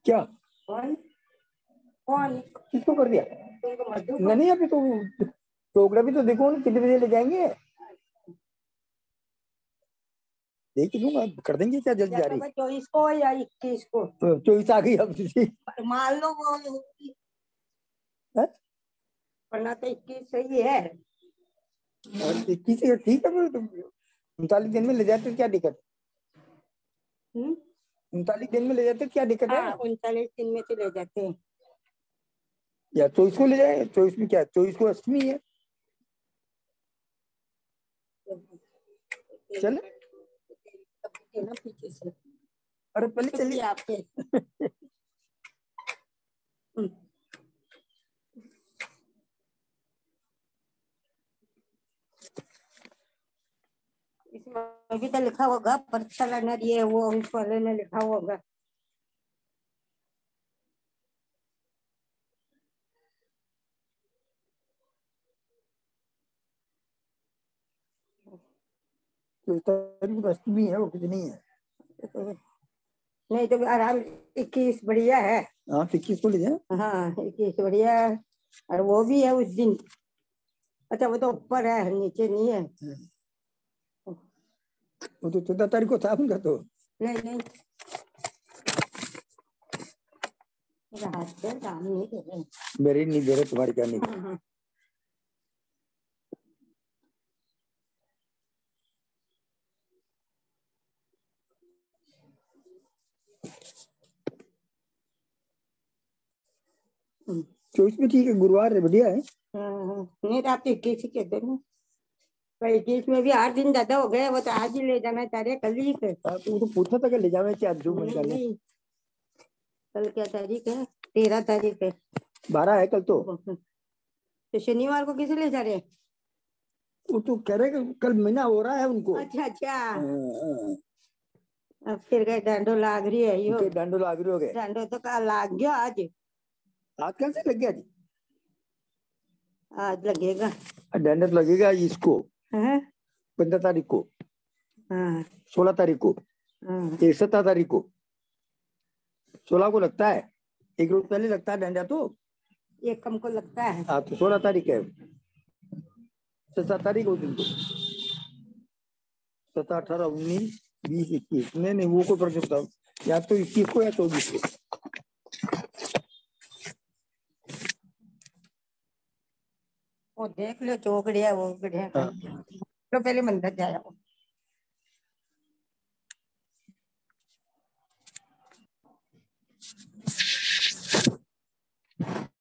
Speaker 10: क्या
Speaker 11: कौन कौन
Speaker 10: किसको कर दिया? नहीं अभी तो प्रोग्राम भी तो देखो ना, कितने बजे ले जाएंगे देख दूंगा, कर देंगे क्या जल्दी जारी।
Speaker 11: 24 को या 21 को?
Speaker 10: 24 आ गई अब
Speaker 11: मान लो वो वरना तो 21 सही है।
Speaker 10: 21 ठीक है, 39 दिन में ले जाते तो क्या दिक्कत? 39 दिन में ले जाते क्या दिक्कत है?
Speaker 11: 39 दिन में तो ले जाते हैं।
Speaker 10: या 24 को ले जाए, 24 में क्या, 24 को अष्टमी है। चल
Speaker 11: पीछे से
Speaker 10: अरे पहले चलिए
Speaker 11: आपके इसमें भी तो लिखा होगा पर्सनल, ये वो उस वाले ने लिखा होगा।
Speaker 10: अष्टमी है, वो कुछ नहीं है।
Speaker 11: नहीं तो आराम 21 बढ़िया है।
Speaker 10: हाँ 21 को ले जाए।
Speaker 11: हाँ 21 बढ़िया है, और वो भी है उस दिन। अच्छा वो तो ऊपर है, नीचे नहीं है।
Speaker 10: वो तो 14 तारीख को था उनका तो।
Speaker 11: नहीं नहीं हाथ से काम नहीं दे रहे,
Speaker 10: मेरे नहीं दे रहे, तुम्हारे क्या नहीं। चौबीस में ठीक है, गुरुवार है, बढ़िया है।
Speaker 11: नहीं तो आप 21 के देना, 21 में भी 8 दिन ज्यादा हो गए, वो तो आज ही ले जाना चाह रहे, कल ही से।
Speaker 10: तू तो पूछा था कि ले जावे क्या जो मन कर ले।
Speaker 11: कल क्या तारीख है? 13 तारीख है।
Speaker 10: 12 है कल तो
Speaker 11: शनिवार को किसे ले जा रहे हैं?
Speaker 10: वो तो कह रहे कि कल महीना हो रहा है उनको।
Speaker 11: अच्छा अच्छा अब फिर गए डांडो लाग रही है यो।
Speaker 10: डांडो लाग रही हो गए।
Speaker 11: डांडो तो कल लाग गया, आज
Speaker 10: कैसे लग गया जी?
Speaker 11: आज लगेगा
Speaker 10: डांडो लगेगा इसको 15 तारीख को, 16 तारीख को, 17 तारीख को, 16 को लगता है, एक रोज पहले लगता है डंडा तो
Speaker 11: एक कम को लगता है।
Speaker 10: हाँ तो 16 तारीख है, 17 तारीख को दिन को 17, 18, 19, 20, 21 नहीं वो को प्रश्न या तो 21 को या 24 को।
Speaker 11: वो देख लो चौकड़िया वो बढ़िया। तो पहले मंदिर जाया